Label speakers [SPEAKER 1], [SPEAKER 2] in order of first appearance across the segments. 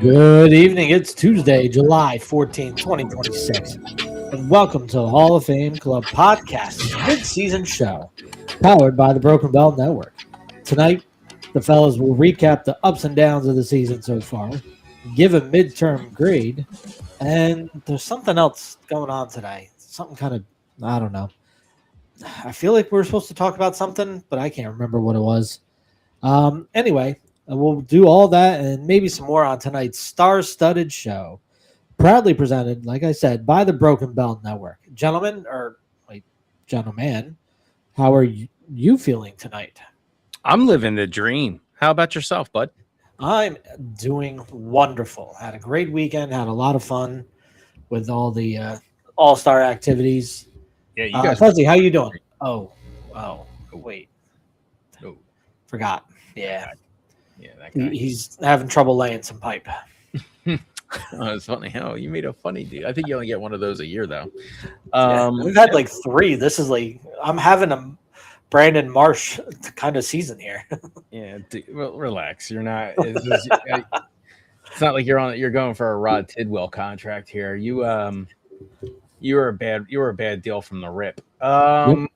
[SPEAKER 1] Good evening. It's Tuesday, July 14th, 2026. And welcome to the Hall of Fame Club Podcast's mid-season show, powered by the Broken Bell Network. Tonight, the fellas will recap the ups and downs of the season so far, give a midterm grade, and there's something else going on today. Something kind of, I don't know. I feel like we're supposed to talk about something, but I can't remember what it was. Anyway, we'll do all that and maybe some more on tonight's star-studded show. Proudly presented, like I said, by the Broken Bell Network. Gentlemen, gentleman, how are you feeling tonight?
[SPEAKER 2] I'm living the dream. How about yourself, bud?
[SPEAKER 1] I'm doing wonderful. Had a great weekend. Had a lot of fun with all the all-star activities.
[SPEAKER 2] Yeah, you guys.
[SPEAKER 1] Fuzzy, how you doing? Oh, wait.
[SPEAKER 2] Oh.
[SPEAKER 1] Forgot. Yeah,
[SPEAKER 2] that guy.
[SPEAKER 1] He's having trouble laying some pipe.
[SPEAKER 2] It's funny. How you made a funny dude. I think you only get one of those a year, though.
[SPEAKER 1] We've had like 3. This is like I'm having a Brandon Marsh kind of season here.
[SPEAKER 2] Yeah, well, relax. You're not. It's not like you're going for a Rod Tidwell contract here. You were a bad deal from the rip.
[SPEAKER 1] Yep.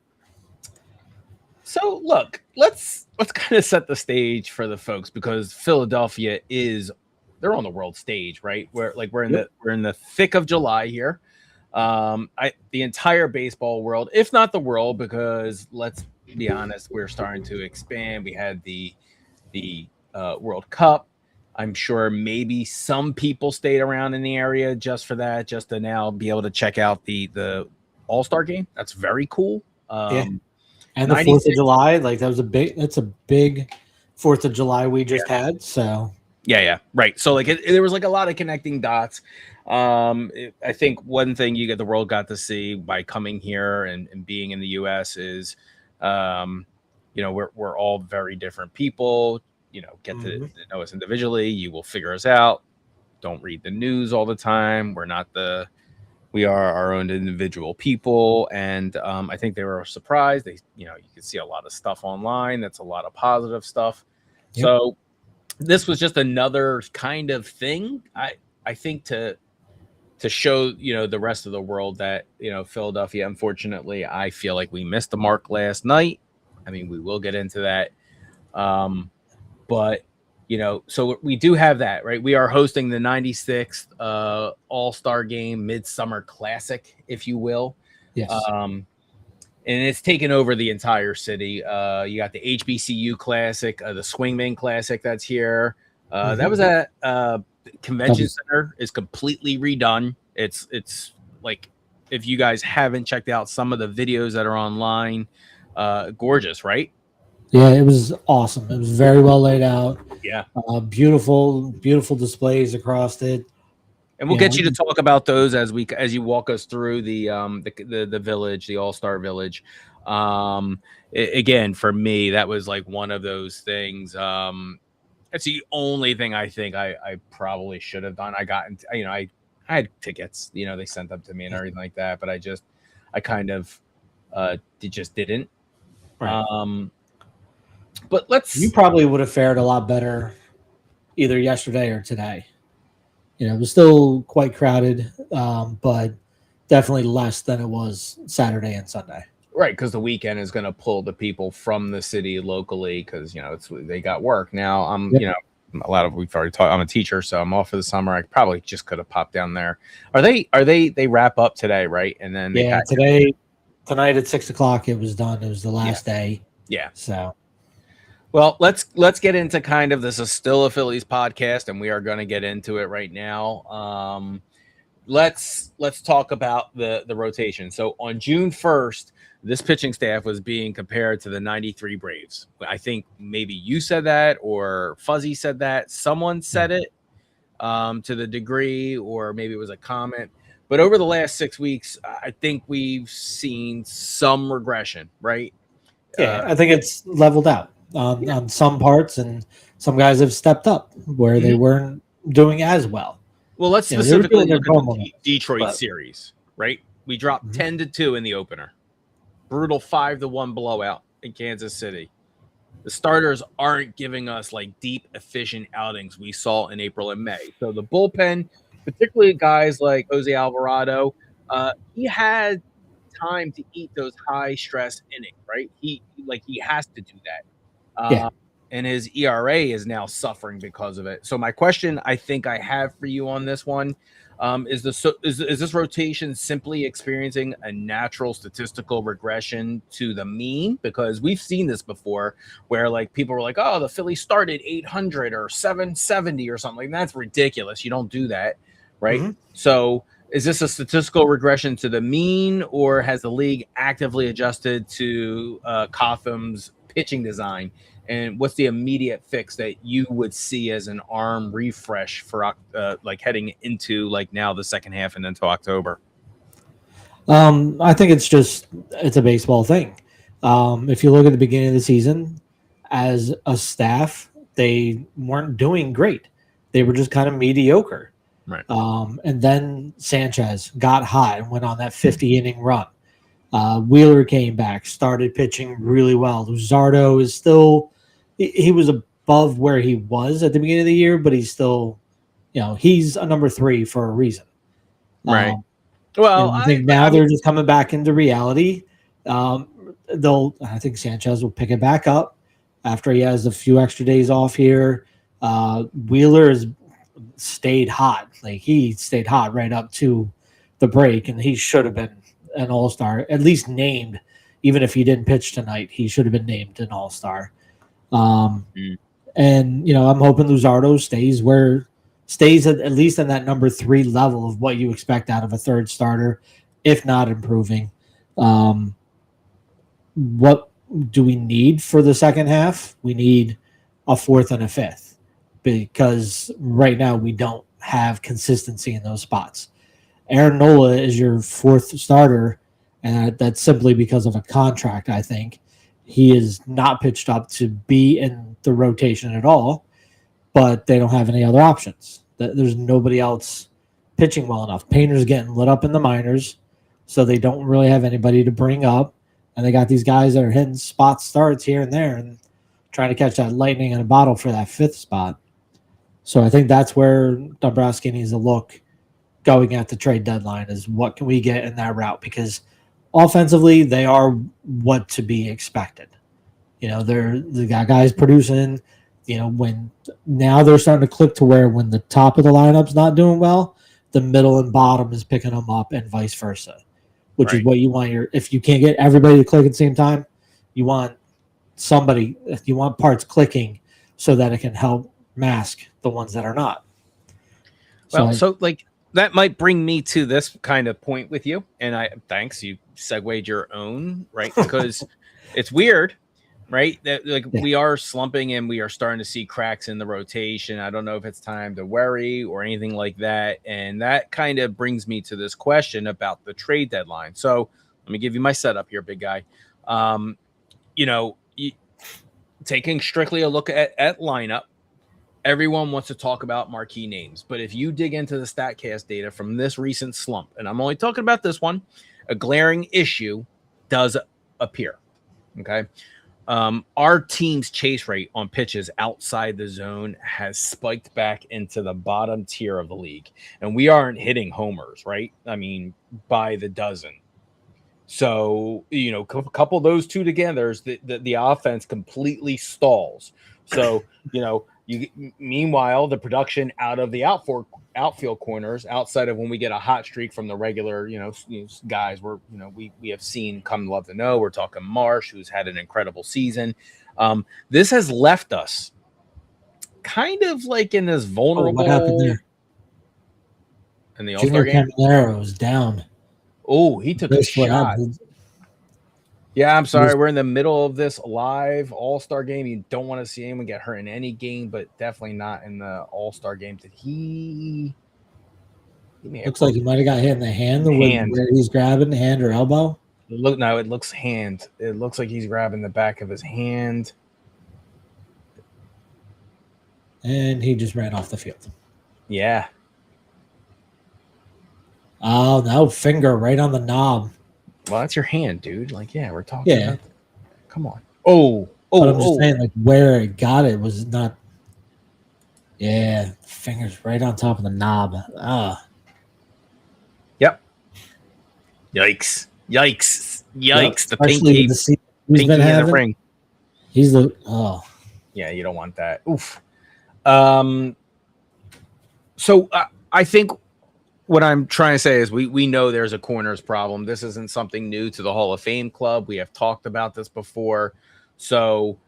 [SPEAKER 2] So look, let's kind of set the stage for the folks, because Philadelphia they're on the world stage, right? We're in the thick of July here. The entire baseball world, if not the world, because let's be honest, we're starting to expand. We had the World Cup. I'm sure maybe some people stayed around in the area just for that, just to now be able to check out the All-Star game. That's very cool.
[SPEAKER 1] And the 4th of July, that's a big 4th of July we just had. So
[SPEAKER 2] yeah, right. So there was a lot of connecting dots. I think one thing the world got to see by coming here and being in the U.S. is, we're all very different people. Get to know us individually. You will figure us out. Don't read the news all the time. We are our own individual people. And I think they were surprised. You can see a lot of stuff online. That's a lot of positive stuff. Yep. So this was just another kind of thing, I think, to show, the rest of the world that, Philadelphia, unfortunately, I feel like we missed the mark last night. I mean, we will get into that. But, so we do have that, right? We are hosting the 96th All-Star Game Midsummer Classic, if you will.
[SPEAKER 1] Yes.
[SPEAKER 2] And it's taken over the entire city. You got the HBCU Classic, the Swingman Classic that's here. That was at Convention Center is completely redone. It's like, if you guys haven't checked out some of the videos that are online, gorgeous, right?
[SPEAKER 1] Yeah, it was awesome. It was very well laid out.
[SPEAKER 2] Yeah.
[SPEAKER 1] Beautiful displays across it.
[SPEAKER 2] And we'll get you to talk about those as you walk us through the village, the All-Star Village. Again, for me, that was like one of those things. It's the only thing I think I probably should have done. I had tickets, they sent them to me and everything like that, but I kind of just didn't.
[SPEAKER 1] Right.
[SPEAKER 2] But
[SPEAKER 1] you probably would have fared a lot better either yesterday or today. It was still quite crowded, but definitely less than it was Saturday and Sunday.
[SPEAKER 2] Right, because the weekend is going to pull the people from the city locally, because they got work now. We've already talked. I'm a teacher, so I'm off for the summer. I probably just could have popped down there. They wrap up today, right? And then
[SPEAKER 1] tonight at 6:00 it was done. It was the last day.
[SPEAKER 2] Yeah.
[SPEAKER 1] So.
[SPEAKER 2] Well, let's get into kind of, this is still a Phillies podcast, and we are going to get into it right now. Let's talk about the rotation. So on June 1st, this pitching staff was being compared to the 93 Braves. I think maybe you said that, or Fuzzy said that. Someone said it to the degree, or maybe it was a comment. But over the last 6 weeks, I think we've seen some regression, right?
[SPEAKER 1] Yeah, I think it's leveled out on some parts, and some guys have stepped up where they weren't doing as well.
[SPEAKER 2] Well, let's specifically look at the Detroit series, right? We dropped 10-2 in the opener. Brutal 5-1 blowout in Kansas City. the starters aren't giving us like deep, efficient outings we saw in April and May. So the bullpen, particularly guys like Jose Alvarado, he had time to eat those high stress innings, right? He has to do that.
[SPEAKER 1] Yeah.
[SPEAKER 2] And his ERA is now suffering because of it. So my question I think I have for you on this one is this rotation simply experiencing a natural statistical regression to the mean? Because we've seen this before where like people were like, oh, the Phillies started 800 or 770 or something. That's ridiculous. You don't do that, right?
[SPEAKER 1] Mm-hmm.
[SPEAKER 2] So is this a statistical regression to the mean, or has the league actively adjusted to Cotham's pitching design? And what's the immediate fix that you would see as an arm refresh for like heading into like now the second half and into October?
[SPEAKER 1] I think it's a baseball thing. If you look at the beginning of the season, as a staff, they weren't doing great. They were just kind of mediocre.
[SPEAKER 2] Right.
[SPEAKER 1] And then Sanchez got hot and went on that 50-inning run. Wheeler came back, started pitching really well. Luzardo is still – he was above where he was at the beginning of the year, but he's still – he's a number 3 for a reason.
[SPEAKER 2] Right. Well,
[SPEAKER 1] I think they're just coming back into reality. I think Sanchez will pick it back up after he has a few extra days off here. Wheeler has stayed hot. Like he stayed hot right up to the break, and he should have been an all-star, at least named. Even if he didn't pitch tonight, he should have been named an all-star. And I'm hoping Luzardo stays at least in that number 3 level of what you expect out of a third starter, if not improving. What do we need for the second half? We need a 4th and a 5th, because right now we don't have consistency in those spots. Aaron Nola is your 4th starter, and that's simply because of a contract, I think. He is not pitched up to be in the rotation at all, but they don't have any other options. There's nobody else pitching well enough. Painter's getting lit up in the minors, so they don't really have anybody to bring up. And they got these guys that are hitting spot starts here and there and trying to catch that lightning in a bottle for that 5th spot. So I think that's where Dombrowski needs to look going at the trade deadline, is what can we get in that route? Because offensively, they are what to be expected. They got guys producing. When now they're starting to click to where when the top of the lineup's not doing well, the middle and bottom is picking them up, and vice versa, which is what you want. If you can't get everybody to click at the same time, you want parts clicking so that it can help mask the ones that are not.
[SPEAKER 2] So that might bring me to this kind of point with you, and you segued your own, right? Because it's weird. Right, we are slumping and we are starting to see cracks in the rotation. I don't know if it's time to worry or anything like that. And that kind of brings me to this question about the trade deadline. So let me give you my setup here, big guy. Taking strictly a look at lineup, everyone wants to talk about marquee names. But if you dig into the StatCast data from this recent slump, and I'm only talking about this one, a glaring issue does appear. Okay. Our team's chase rate on pitches outside the zone has spiked back into the bottom tier of the league, and we aren't hitting homers, right? I mean, by the dozen. So, couple those two together, the offense completely stalls. So, meanwhile, the production out of the outfield corners, outside of when we get a hot streak from the regular, guys we have seen come to love to know. We're talking Marsh, who's had an incredible season. This has left us kind of like in this vulnerable.
[SPEAKER 1] What happened there?
[SPEAKER 2] In the All-Star game,
[SPEAKER 1] Caminero was down.
[SPEAKER 2] Oh, he took a shot. Yeah, I'm sorry. We're in the middle of this live All-Star game. You don't want to see anyone get hurt in any game, but definitely not in the All-Star game. Did he
[SPEAKER 1] looks like he might have got hit in the hand. Where he's grabbing the hand or elbow.
[SPEAKER 2] It looks hand. It looks like he's grabbing the back of his hand.
[SPEAKER 1] And he just ran off the field.
[SPEAKER 2] Yeah.
[SPEAKER 1] Oh, no, finger right on the knob.
[SPEAKER 2] Well, that's your hand, dude. We're talking about. Come on. Oh,
[SPEAKER 1] But I'm just saying, like, where it got it was not. Yeah, fingers right on top of the knob.
[SPEAKER 2] Yep. Yikes! Yikes!
[SPEAKER 1] Yep.
[SPEAKER 2] Yikes! The
[SPEAKER 1] Especially with the season he's been
[SPEAKER 2] pinky in the
[SPEAKER 1] having.
[SPEAKER 2] ring.
[SPEAKER 1] He's the
[SPEAKER 2] Yeah, you don't want that. Oof. So I think what I'm trying to say is we know there's a corners problem. This isn't something new to the Hall of Fame club. We have talked about this before. So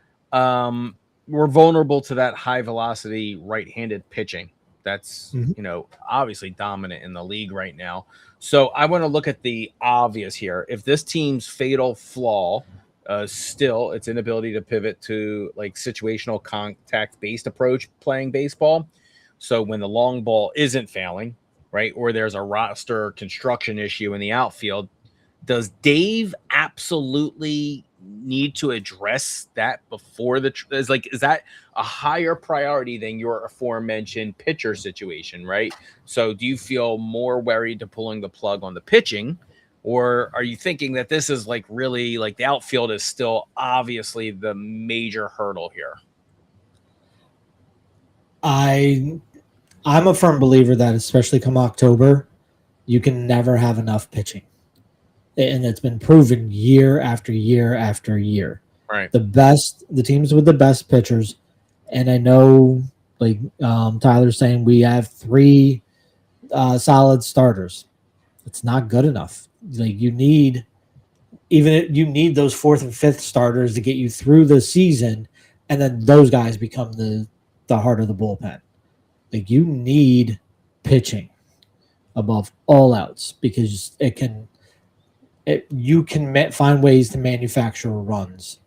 [SPEAKER 2] we're vulnerable to that high velocity right-handed pitching. That's, obviously dominant in the league right now. So I want to look at the obvious here. If this team's fatal flaw still its inability to pivot to like situational contact-based approach playing baseball. So when the long ball isn't failing, right, or there's a roster construction issue in the outfield, does Dave absolutely need to address that before is that a higher priority than your aforementioned pitcher situation, right? So do you feel more worried to pulling the plug on the pitching, or are you thinking that this is like really like the outfield is still obviously the major hurdle here?
[SPEAKER 1] I'm a firm believer that especially come October, you can never have enough pitching. And it's been proven year after year after year.
[SPEAKER 2] Right.
[SPEAKER 1] The teams with the best pitchers, and I know like Tyler's saying we have 3 solid starters. It's not good enough. Like you need those 4th and 5th starters to get you through the season, and then those guys become the heart of the bullpen. Like you need pitching above all else because you can find ways to manufacture runs.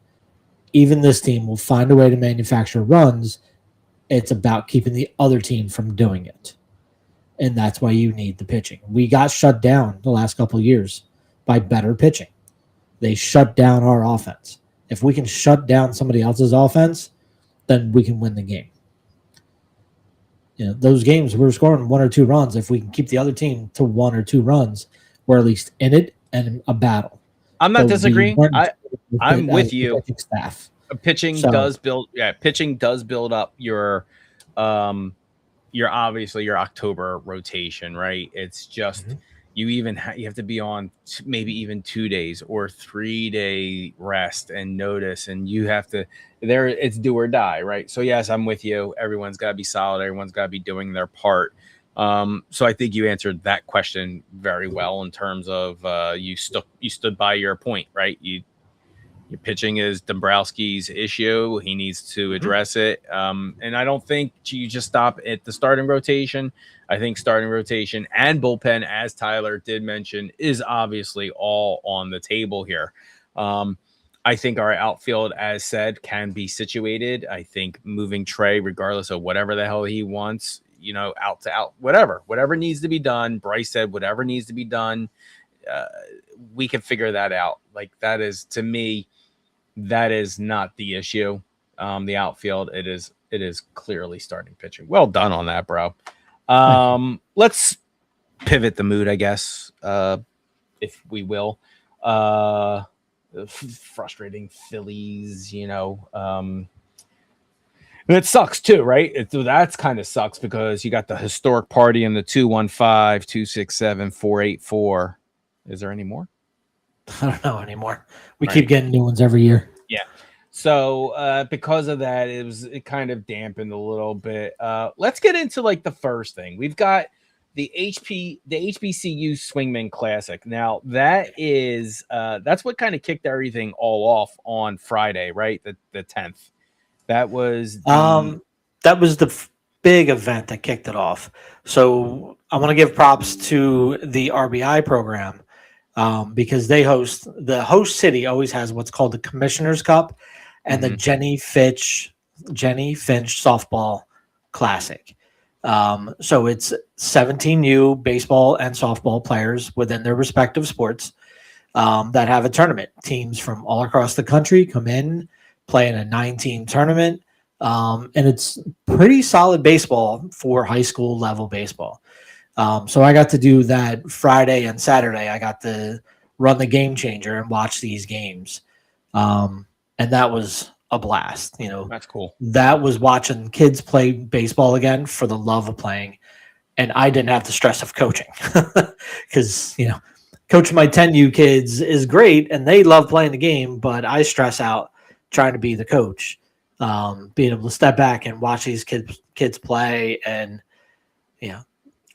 [SPEAKER 1] Even this team will find a way to manufacture runs. It's about keeping the other team from doing it. And that's why you need the pitching. We got shut down the last couple of years by better pitching. They shut down our offense. If we can shut down somebody else's offense, then we can win the game. Those games we're scoring 1 or 2 runs. If we can keep the other team to 1 or 2 runs, we're at least in it and a battle.
[SPEAKER 2] I'm not disagreeing. I'm with you.
[SPEAKER 1] Staff.
[SPEAKER 2] Pitching does build up your obviously your October rotation, right? It's just you have to be on maybe even 2 days or 3-day rest and notice, and you have to it's do or die, right? So yes, I'm with you. Everyone's got to be solid. Everyone's got to be doing their part. So I think you answered that question very well in terms of you stood by your point, right? Your pitching is Dombrowski's issue. He needs to address it. And I don't think you just stop at the starting rotation. I think starting rotation and bullpen, as Tyler did mention, is obviously all on the table here. I think our outfield, as said, can be situated. I think moving Trey, regardless of whatever the hell he wants, out to out, whatever needs to be done. Bryce said, whatever needs to be done, we can figure that out. Like that is, to me, that is not the issue. The outfield, it is clearly starting pitching. Well done on that, bro. Let's pivot the mood, I guess, if we will. Frustrating Phillies, and it sucks too, right? That's kind of sucks because you got the historic party in the 215-267-484. Is there any more?
[SPEAKER 1] I don't know anymore. We keep getting new ones every year.
[SPEAKER 2] Yeah. So because of that, it kind of dampened a little bit. Let's get into like the first thing. We've got the HBCU Swingman Classic. Now that is that's what kind of kicked everything all off on Friday, right? The 10th. That was
[SPEAKER 1] the big event that kicked it off. So I want to give props to the RBI program because the host city always has what's called the Commissioner's Cup and the Jenny Finch Softball Classic. So it's 17U baseball and softball players within their respective sports that have a tournament. Teams from all across the country come in, play in a 9-team tournament, and it's pretty solid baseball for high school level baseball. So I got to do that Friday and Saturday. I got to run the game changer and watch these games. And that was a blast.
[SPEAKER 2] That's cool.
[SPEAKER 1] That was watching kids play baseball again for the love of playing. And I didn't have the stress of coaching because, coaching my 10U kids is great and they love playing the game, but I stress out trying to be the coach, being able to step back and watch these kids play. And,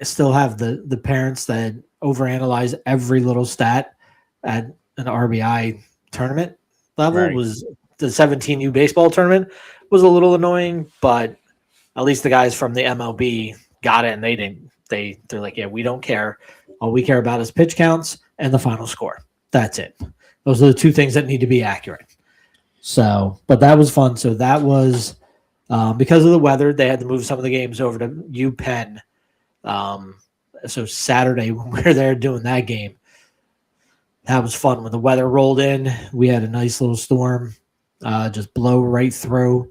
[SPEAKER 1] still have the parents that overanalyze every little stat at an RBI tournament level.
[SPEAKER 2] Right.
[SPEAKER 1] Was the 17U baseball tournament was a little annoying, but at least the guys from the MLB got it, and they didn't. They're like, yeah, we don't care. All we care about is pitch counts and the final score. That's it. Those are the two things that need to be accurate. So, but that was fun. So that was because of the weather, they had to move some of the games over to UPenn. So Saturday when we were there doing that game, that was fun. When the weather rolled in, we had a nice little storm, just blow right through.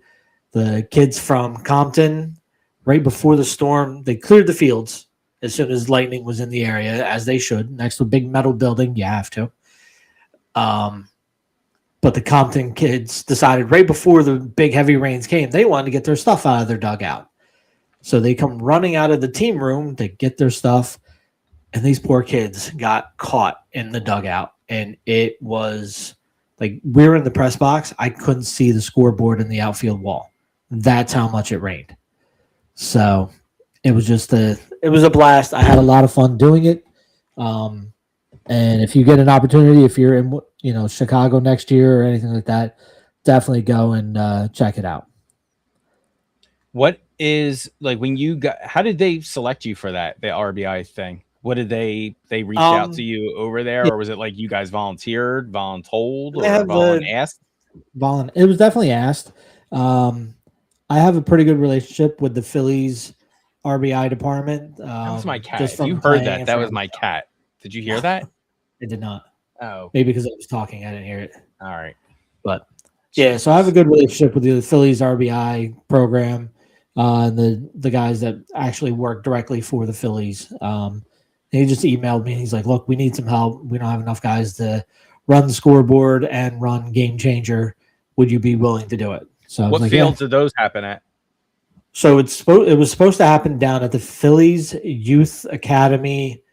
[SPEAKER 1] The kids from Compton, right before the storm, they cleared the fields as soon as lightning was in the area, as they should. Next to a big metal building, you have to. But the Compton kids decided right before the big heavy rains came, they wanted to get their stuff out of their dugout. So they come running out of the team room to get their stuff, and these poor kids got caught in the dugout. And it was like we were in the press box. I couldn't see the scoreboard in the outfield wall. That's how much it rained. So it was it was a blast. I had a lot of fun doing it. And if you get an opportunity, if you're in Chicago next year or anything like that, definitely go and check it out.
[SPEAKER 2] What is like when you got? How did they select you for the RBI thing? What did they reached out to you over there, or was it like you guys volunteered, voluntold, or asked?
[SPEAKER 1] It was definitely asked. I have a pretty good relationship with the Phillies RBI department.
[SPEAKER 2] That was my cat. If you heard that, that was my cat. Did you hear that?
[SPEAKER 1] I did not.
[SPEAKER 2] Oh,
[SPEAKER 1] maybe because I was talking, I didn't hear it.
[SPEAKER 2] All right,
[SPEAKER 1] but yeah, so I have a good relationship with the Phillies RBI program, and the guys that actually work directly for the Phillies. He just emailed me. And he's like, "Look, we need some help. We don't have enough guys to run the scoreboard and run Game Changer. Would you be willing to do it?" So
[SPEAKER 2] what fields did those happen at?
[SPEAKER 1] So it was supposed to happen down at the Phillies Youth Academy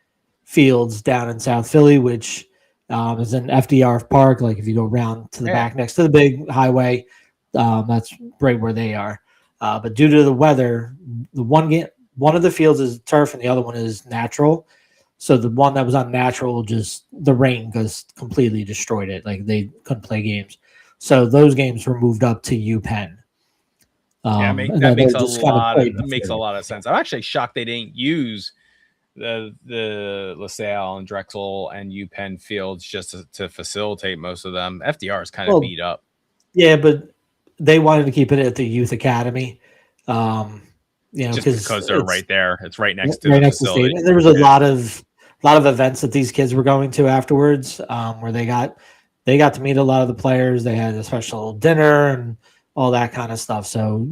[SPEAKER 1] fields down in South Philly, which is in FDR Park. Like if you go around to the back next to the big highway, that's right where they are. But due to the weather, one of the fields is turf and the other one is natural. So the one that was unnatural, just the rain just completely destroyed it. Like they couldn't play games. So those games were moved up to UPenn.
[SPEAKER 2] That makes a lot of sense. I'm actually shocked they didn't use the LaSalle and Drexel and UPenn fields just to facilitate most of them. FDR is kind of beat up.
[SPEAKER 1] Yeah, but they wanted to keep it at the Youth Academy.
[SPEAKER 2] Just because they're right there. It's right next to
[SPEAKER 1] the
[SPEAKER 2] facility.
[SPEAKER 1] And there was a lot of events that these kids were going to afterwards, where they got to meet a lot of the players. They had a special dinner and all that kind of stuff. So,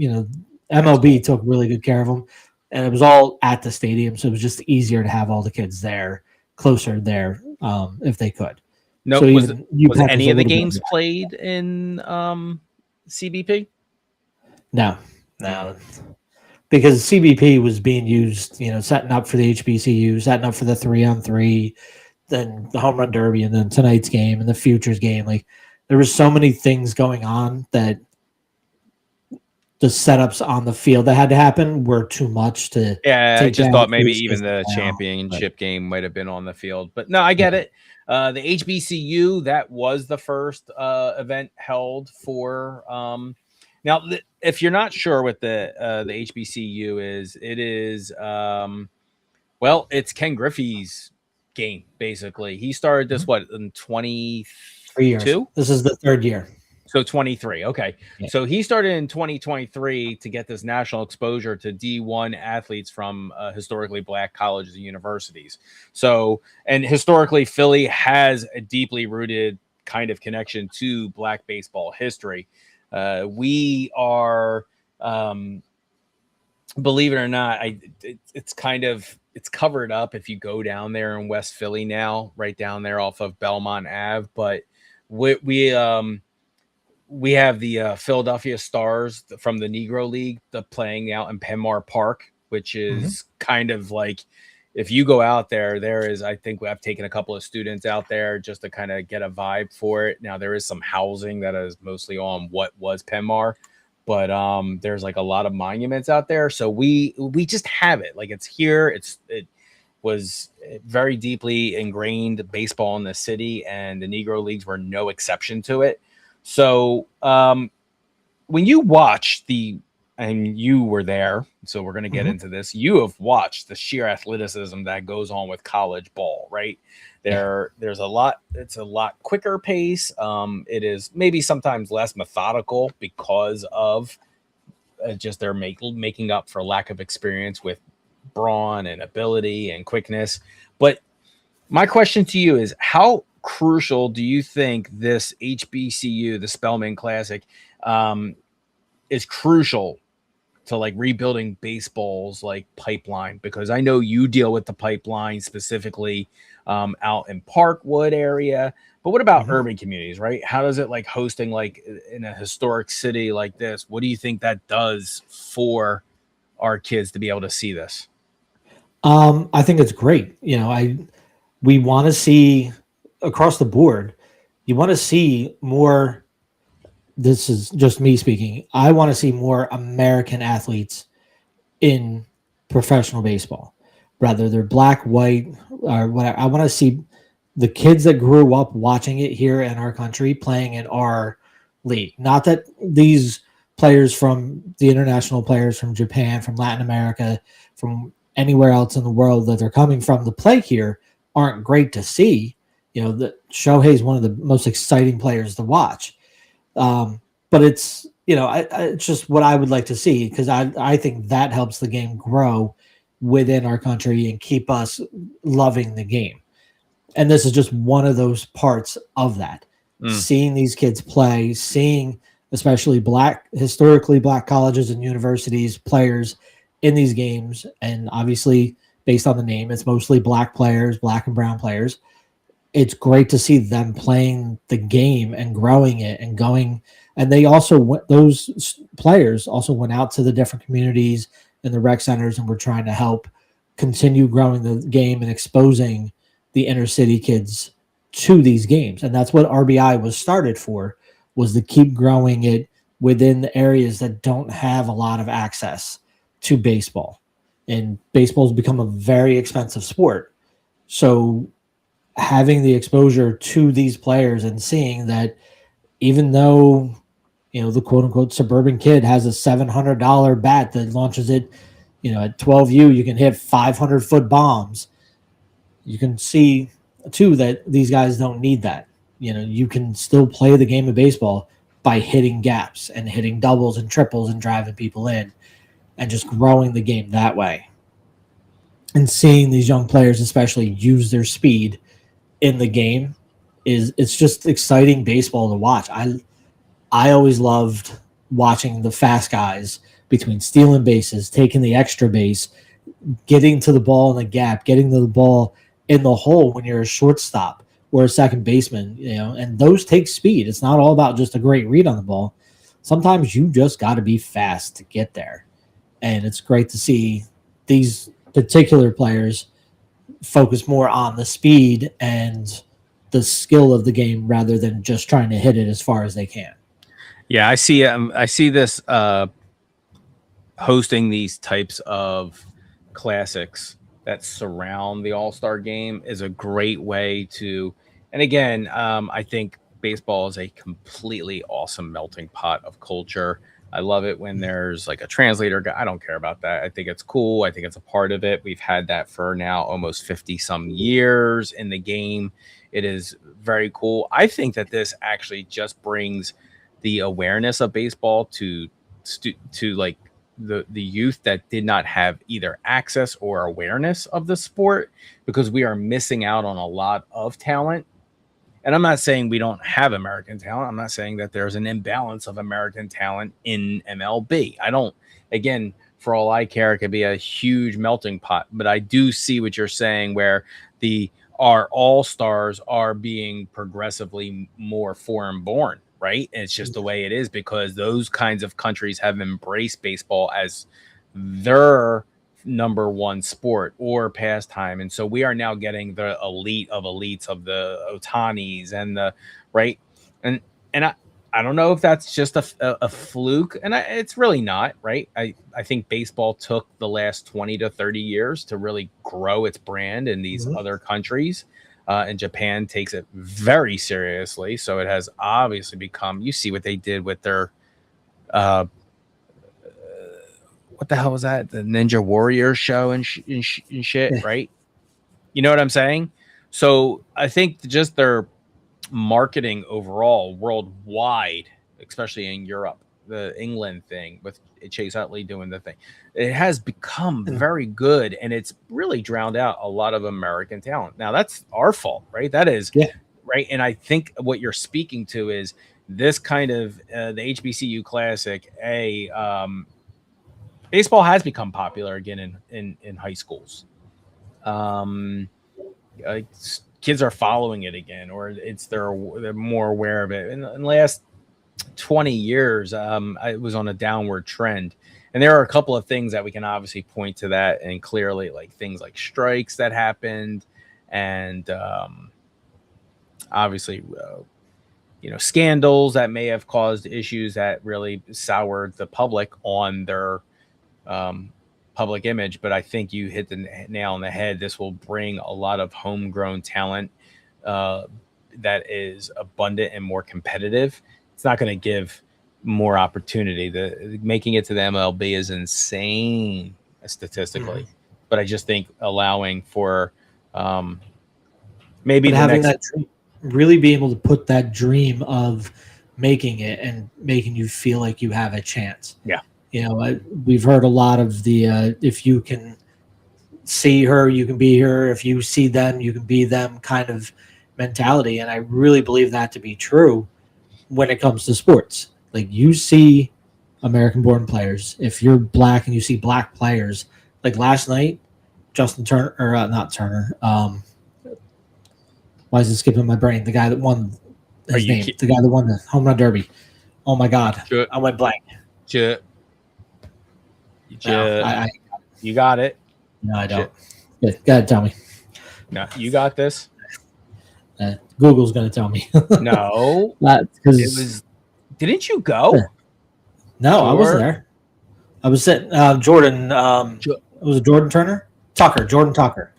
[SPEAKER 1] MLB took really good care of them, and it was all at the stadium. So it was just easier to have all the kids there, closer there, if they could.
[SPEAKER 2] No,
[SPEAKER 1] so
[SPEAKER 2] was any of the games played in CBP? No.
[SPEAKER 1] Because CBP was being used, setting up for the HBCU, setting up for the 3-on-3, then the Homerun Derby, and then tonight's game and the Futures game. Like there was so many things going on that the setups on the field that had to happen were too much to.
[SPEAKER 2] Yeah, I just thought maybe even the championship game might have been on the field, but no, I get it. The HBCU, that was the first event held for. Now, if you're not sure what the HBCU is, it is it's Ken Griffey's game basically. He started this in 23 years.
[SPEAKER 1] This is the third year.
[SPEAKER 2] So 23. Okay. Yeah. So he started in 2023 to get this national exposure to D1 athletes from historically black colleges and universities. So, and historically, Philly has a deeply rooted kind of connection to black baseball history. We are, believe it or not, it's covered up if you go down there in West Philly now, right down there off of Belmont Ave. But we have the Philadelphia Stars from the Negro League playing out in Penmar Park, which is kind of like, if you go out there, I think I've taken a couple of students out there just to kind of get a vibe for it. Now there is some housing that is mostly on what was Penmar, but there's like a lot of monuments out there. So we just have it, like it's here. It was very deeply ingrained baseball in the city, and the Negro Leagues were no exception to it. So when you watch and you were there, so we're going to get into this, you have watched the sheer athleticism that goes on with college ball, right? There's a lot, it's a lot quicker pace. It is maybe sometimes less methodical because of just they're making up for lack of experience with brawn and ability and quickness. But my question to you is, how crucial do you think this HBCU, the Spelman Classic, is crucial to like rebuilding baseball's like pipeline? Because I know you deal with the pipeline specifically out in Parkwood area, but what about urban communities, right? How does it like hosting like in a historic city like this? What do you think that does for our kids to be able to see this?
[SPEAKER 1] I think it's great. We want to see across the board. You want to see more. This is just me speaking. I want to see more American athletes in professional baseball, whether they're black, white, or whatever. I want to see the kids that grew up watching it here in our country playing in our league. Not that these players from the international players from Japan, from Latin America, from anywhere else in the world that they're coming from to play here aren't great to see. That Shohei is one of the most exciting players to watch. But it's, it's just what I would like to see, because I think that helps the game grow within our country and keep us loving the game. And this is just one of those parts of that. Seeing these kids play, seeing especially historically black colleges and universities players in these games. And obviously, based on the name, it's mostly black players, black and brown players. It's great to see them playing the game and growing it and going. And those players also went out to the different communities and the rec centers and were trying to help continue growing the game and exposing the inner city kids to these games. And that's what RBI was started for, was to keep growing it within the areas that don't have a lot of access to baseball. And baseball has become a very expensive sport. So having the exposure to these players and seeing that even though, the quote unquote suburban kid has a $700 bat that launches it, at 12U, you can hit 500-foot bombs. You can see too that these guys don't need that. You can still play the game of baseball by hitting gaps and hitting doubles and triples and driving people in and just growing the game that way. And seeing these young players especially use their speed in the game it's just exciting baseball to watch. I always loved watching the fast guys between stealing bases, taking the extra base, getting to the ball in the gap, getting to the ball in the hole when you're a shortstop or a second baseman, and those take speed. It's not all about just a great read on the ball. Sometimes you just got to be fast to get there. And it's great to see these particular players focus more on the speed and the skill of the game rather than just trying to hit it as far as they can.
[SPEAKER 2] Yeah, I see this hosting these types of classics that surround the All-Star game is a great way to, and again, I think baseball is a completely awesome melting pot of culture. I love it when there's like a translator guy. I don't care about that. I think it's cool. I think it's a part of it. We've had that for now almost 50 some years in the game. It is very cool. I think that this actually just brings the awareness of baseball to like the youth that did not have either access or awareness of the sport, because we are missing out on a lot of talent. And I'm not saying we don't have American talent. I'm not saying that there's an imbalance of American talent in MLB. Again, for all I care, it could be a huge melting pot, but I do see what you're saying, where our all-stars are being progressively more foreign born, right? And it's just the way it is because those kinds of countries have embraced baseball as their number one sport or pastime. And so we are now getting the elite of elites of the Otanis and the right. And I don't know if that's just a fluke, and it's really not, right? I think baseball took the last 20 to 30 years to really grow its brand in these other countries. And Japan takes it very seriously. So it has obviously become, you see what they did with their, what the hell was that? The Ninja Warrior show and shit, right? You know what I'm saying? So I think just their marketing overall worldwide, especially in Europe, the England thing with Chase Utley doing the thing, it has become very good, and it's really drowned out a lot of American talent. Now that's our fault, right? That is right. And I think what you're speaking to is this kind of the HBCU Classic. Baseball has become popular again in high schools. Kids are following it again, or they're more aware of it. In the last 20 years, it was on a downward trend. And there are a couple of things that we can obviously point to that, and clearly, like things like strikes that happened, and obviously, scandals that may have caused issues that really soured the public on their public image. But I think you hit the nail on the head. This will bring a lot of homegrown talent that is abundant and more competitive. It's not going to give more opportunity. Making it to the MLB is insane statistically, but I just think allowing for maybe
[SPEAKER 1] having that dream, really be able to put that dream of making it and making you feel like you have a chance.
[SPEAKER 2] Yeah.
[SPEAKER 1] We've heard a lot of the if you can see her, you can be her. If you see them, you can be them kind of mentality. And I really believe that to be true when it comes to sports. Like, you see American-born players. If you're black and you see black players, like last night, Justin Turner, or not Turner. Why is it skipping my brain? The guy that won his name. The guy that won the Homerun Derby. Oh my God, I went blank.
[SPEAKER 2] You got it.
[SPEAKER 1] No, I don't. Go ahead, tell me.
[SPEAKER 2] No, you got this.
[SPEAKER 1] Google's going to tell me.
[SPEAKER 2] No, because it was. Didn't you go?
[SPEAKER 1] No, I wasn't there. I was sitting. Jordan. Was it Jordan Turner? Jordan Tucker.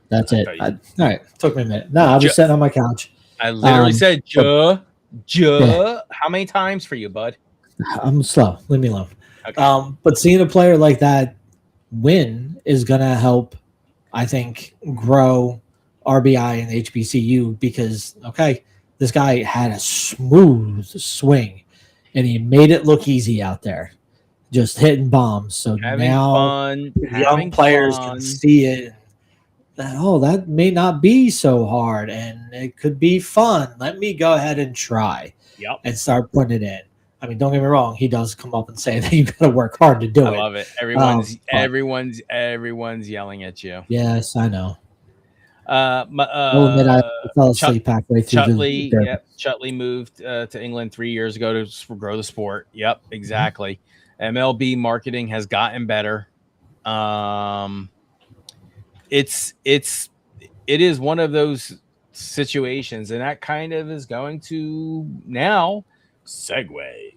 [SPEAKER 1] That's it. All right. Took me a minute. No, I was sitting on my couch.
[SPEAKER 2] I literally said, How many times for you, bud?
[SPEAKER 1] I'm slow. Leave me alone.
[SPEAKER 2] Okay.
[SPEAKER 1] But seeing a player like that win is going to help, I think, grow RBI and HBCU because, this guy had a smooth swing and he made it look easy out there, just hitting bombs. So now young players can see it. That may not be so hard and it could be fun. Let me go ahead and try and start putting it in. I mean, don't get me wrong. He does come up and say that you got to work hard to do it.
[SPEAKER 2] I love it. Everyone's yelling at you.
[SPEAKER 1] Yes, I know. I'll admit I fell asleep halfway through.
[SPEAKER 2] Chutley moved to England 3 years ago to grow the sport. Yep, exactly. MLB marketing has gotten better. It is one of those situations, and that kind of is going to now segue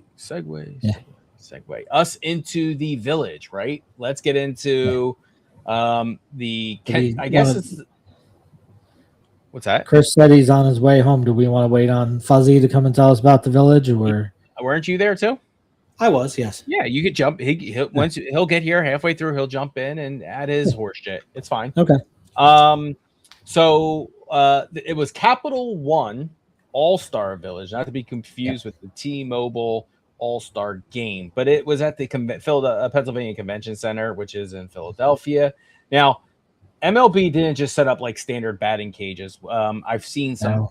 [SPEAKER 2] us into the village, right? Let's get into what's that?
[SPEAKER 1] Chris said he's on his way home. Do we want to wait on Fuzzy to come and tell us about the village, or
[SPEAKER 2] weren't you there too?
[SPEAKER 1] I was, yes.
[SPEAKER 2] Yeah, you could jump. He'll get here halfway through, he'll jump in and add his horse shit. It's fine.
[SPEAKER 1] Okay.
[SPEAKER 2] So it was Capital One All-Star Village, not to be confused with the T-Mobile All-Star Game, but it was at the Pennsylvania Convention Center, which is in Philadelphia. Now, MLB didn't just set up like standard batting cages. I have seen some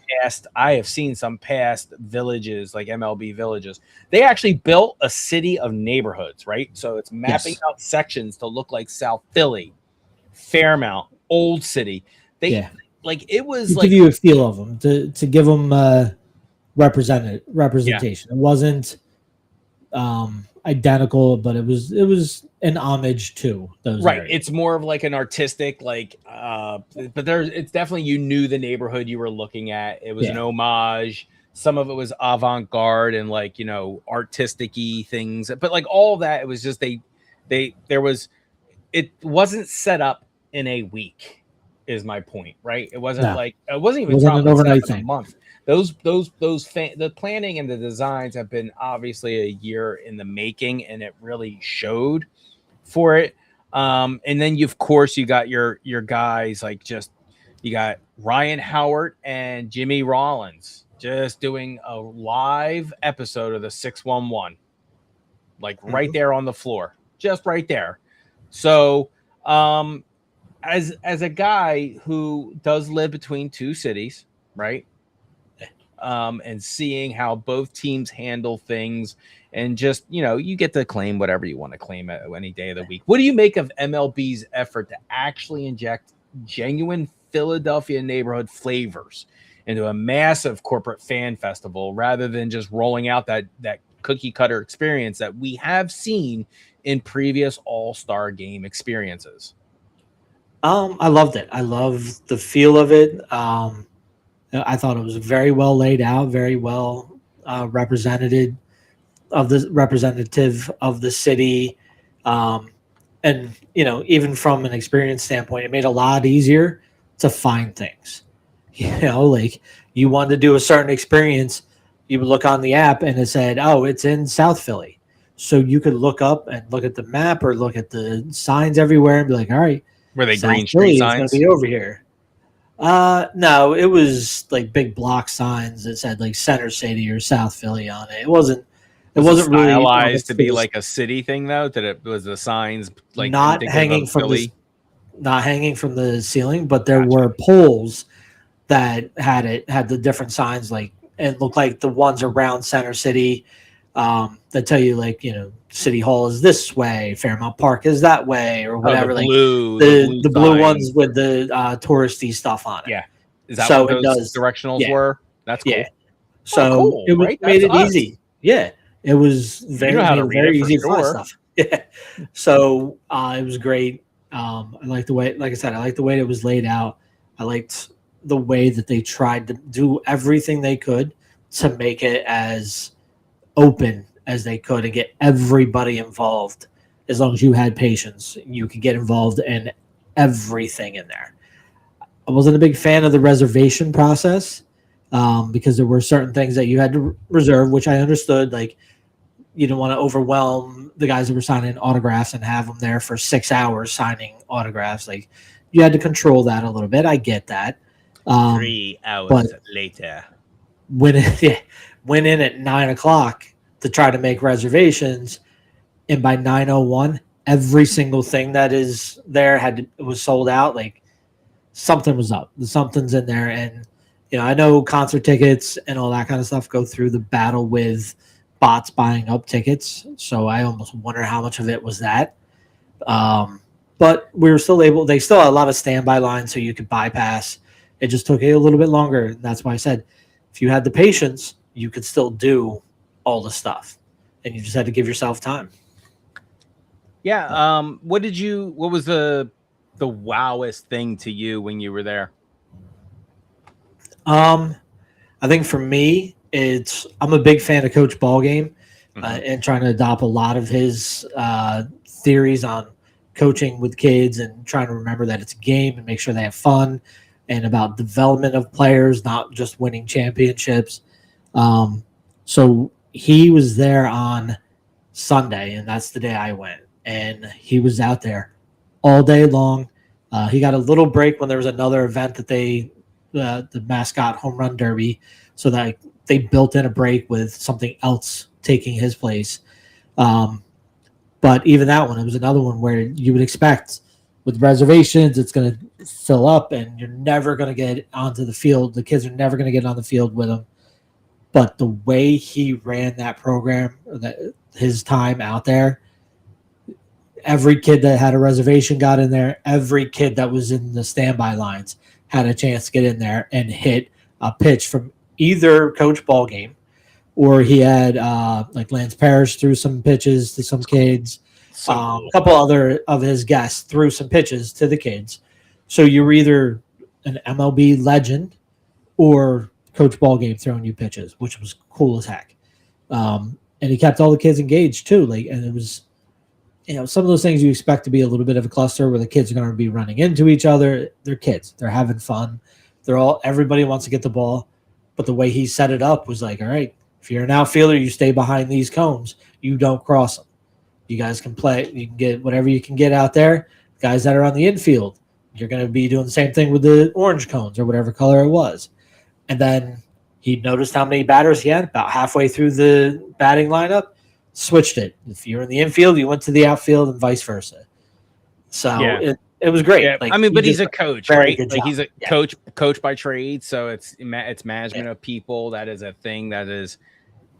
[SPEAKER 2] past villages, like MLB villages. They actually built a city of neighborhoods, right? So it's mapping out sections to look like South Philly, Fairmount, Old City. It was
[SPEAKER 1] give you a feel of them to give them representation. It wasn't identical, but it was an homage to those
[SPEAKER 2] right
[SPEAKER 1] areas.
[SPEAKER 2] It's more of like an artistic but it's definitely, you knew the neighborhood you were looking at. It was an homage. Some of it was avant-garde and like, artistic-y things, but like all that, it was just it wasn't set up in a week, is my point, right? It wasn't even
[SPEAKER 1] an overnight thing.
[SPEAKER 2] A month. The planning and the designs have been obviously a year in the making, and it really showed for it. And then of course you got your guys, like you got Ryan Howard and Jimmy Rollins just doing a live episode of the 611, like right there on the floor, just right there. So as a guy who does live between two cities, right? And seeing how both teams handle things, and just, you get to claim whatever you want to claim at any day of the week. What do you make of MLB's effort to actually inject genuine Philadelphia neighborhood flavors into a massive corporate fan festival, rather than just rolling out that cookie cutter experience that we have seen in previous All-Star game experiences?
[SPEAKER 1] I loved it. I love the feel of it. I thought it was very well laid out, very well representative of the city. And, even from an experience standpoint, it made it a lot easier to find things. Like you wanted to do a certain experience, you would look on the app and it said, oh, it's in South Philly. So you could look up and look at the map or look at the signs everywhere and be like, all right,
[SPEAKER 2] were they
[SPEAKER 1] South
[SPEAKER 2] green street signs?
[SPEAKER 1] It's going to be over here. No, it was like big block signs that said like Center City or South Philly on it. It wasn't really
[SPEAKER 2] stylized to be like a city thing, though. That it was the signs like
[SPEAKER 1] not hanging from the ceiling, but there were poles that had the different signs, like it looked like the ones around Center City that tell you like, City Hall is this way, Fairmount Park is that way, or whatever. The blue ones with the touristy stuff on it.
[SPEAKER 2] Yeah, is that so what those directionals were? That's cool.
[SPEAKER 1] Yeah. So it made it easy. Yeah, it was very easy to find stuff. Yeah. So it was great. I like the way, like I said, I like the way it was laid out. I liked the way that they tried to do everything they could to make it as open as they could and get everybody involved. As long as you had patience, you could get involved in everything in there. I wasn't a big fan of the reservation process because there were certain things that you had to reserve, which I understood. Like, you didn't want to overwhelm the guys that were signing autographs and have them there for 6 hours signing autographs. Like, you had to control that a little bit. I get that.
[SPEAKER 2] 3 hours later,
[SPEAKER 1] went in at 9 o'clock to try to make reservations, and by 9:01, every single thing that is there was sold out. Like, something was up. Something's in there, and I know concert tickets and all that kind of stuff go through the battle with bots buying up tickets. So I almost wonder how much of it was that. But we were still able. They still had a lot of standby lines, so you could bypass. It just took a little bit longer. And that's why I said, if you had the patience, you could still do all the stuff, and you just had to give yourself time.
[SPEAKER 2] Yeah. What was the wowest thing to you when you were there?
[SPEAKER 1] I think for me, I'm a big fan of Coach Ballgame and trying to adopt a lot of his theories on coaching with kids and trying to remember that it's a game and make sure they have fun, and about development of players, not just winning championships. So he was there on Sunday, and that's the day I went. And he was out there all day long. He got a little break when there was another event that the mascot Homerun Derby, so that they built in a break with something else taking his place. But even that one, it was another one where you would expect with reservations, it's going to fill up and you're never going to get onto the field. The kids are never going to get on the field with him. But the way he ran that program, his time out there, every kid that had a reservation got in there. Every kid that was in the standby lines had a chance to get in there and hit a pitch from either coach ball game, or he had like Lance Parrish threw some pitches to some kids.
[SPEAKER 2] So cool.
[SPEAKER 1] A couple other of his guests threw some pitches to the kids. So you were either an MLB legend or coach ball game throwing you pitches, which was cool as heck. And he kept all the kids engaged too. Like, and it was, some of those things you expect to be a little bit of a cluster where the kids are going to be running into each other. They're kids. They're having fun. Everybody wants to get the ball. But the way he set it up was like, all right, if you're an outfielder, you stay behind these cones. You don't cross them. You guys can play. You can get whatever you can get out there. Guys that are on the infield, you're going to be doing the same thing with the orange cones or whatever color it was. And then he noticed how many batters he had. About halfway through the batting lineup, switched it. If you're in the infield, you went to the outfield and vice versa. So it was great.
[SPEAKER 2] Yeah.
[SPEAKER 1] Like,
[SPEAKER 2] but he's a coach, right? Like he's a coach by trade. So it's management of people. That is a thing that is,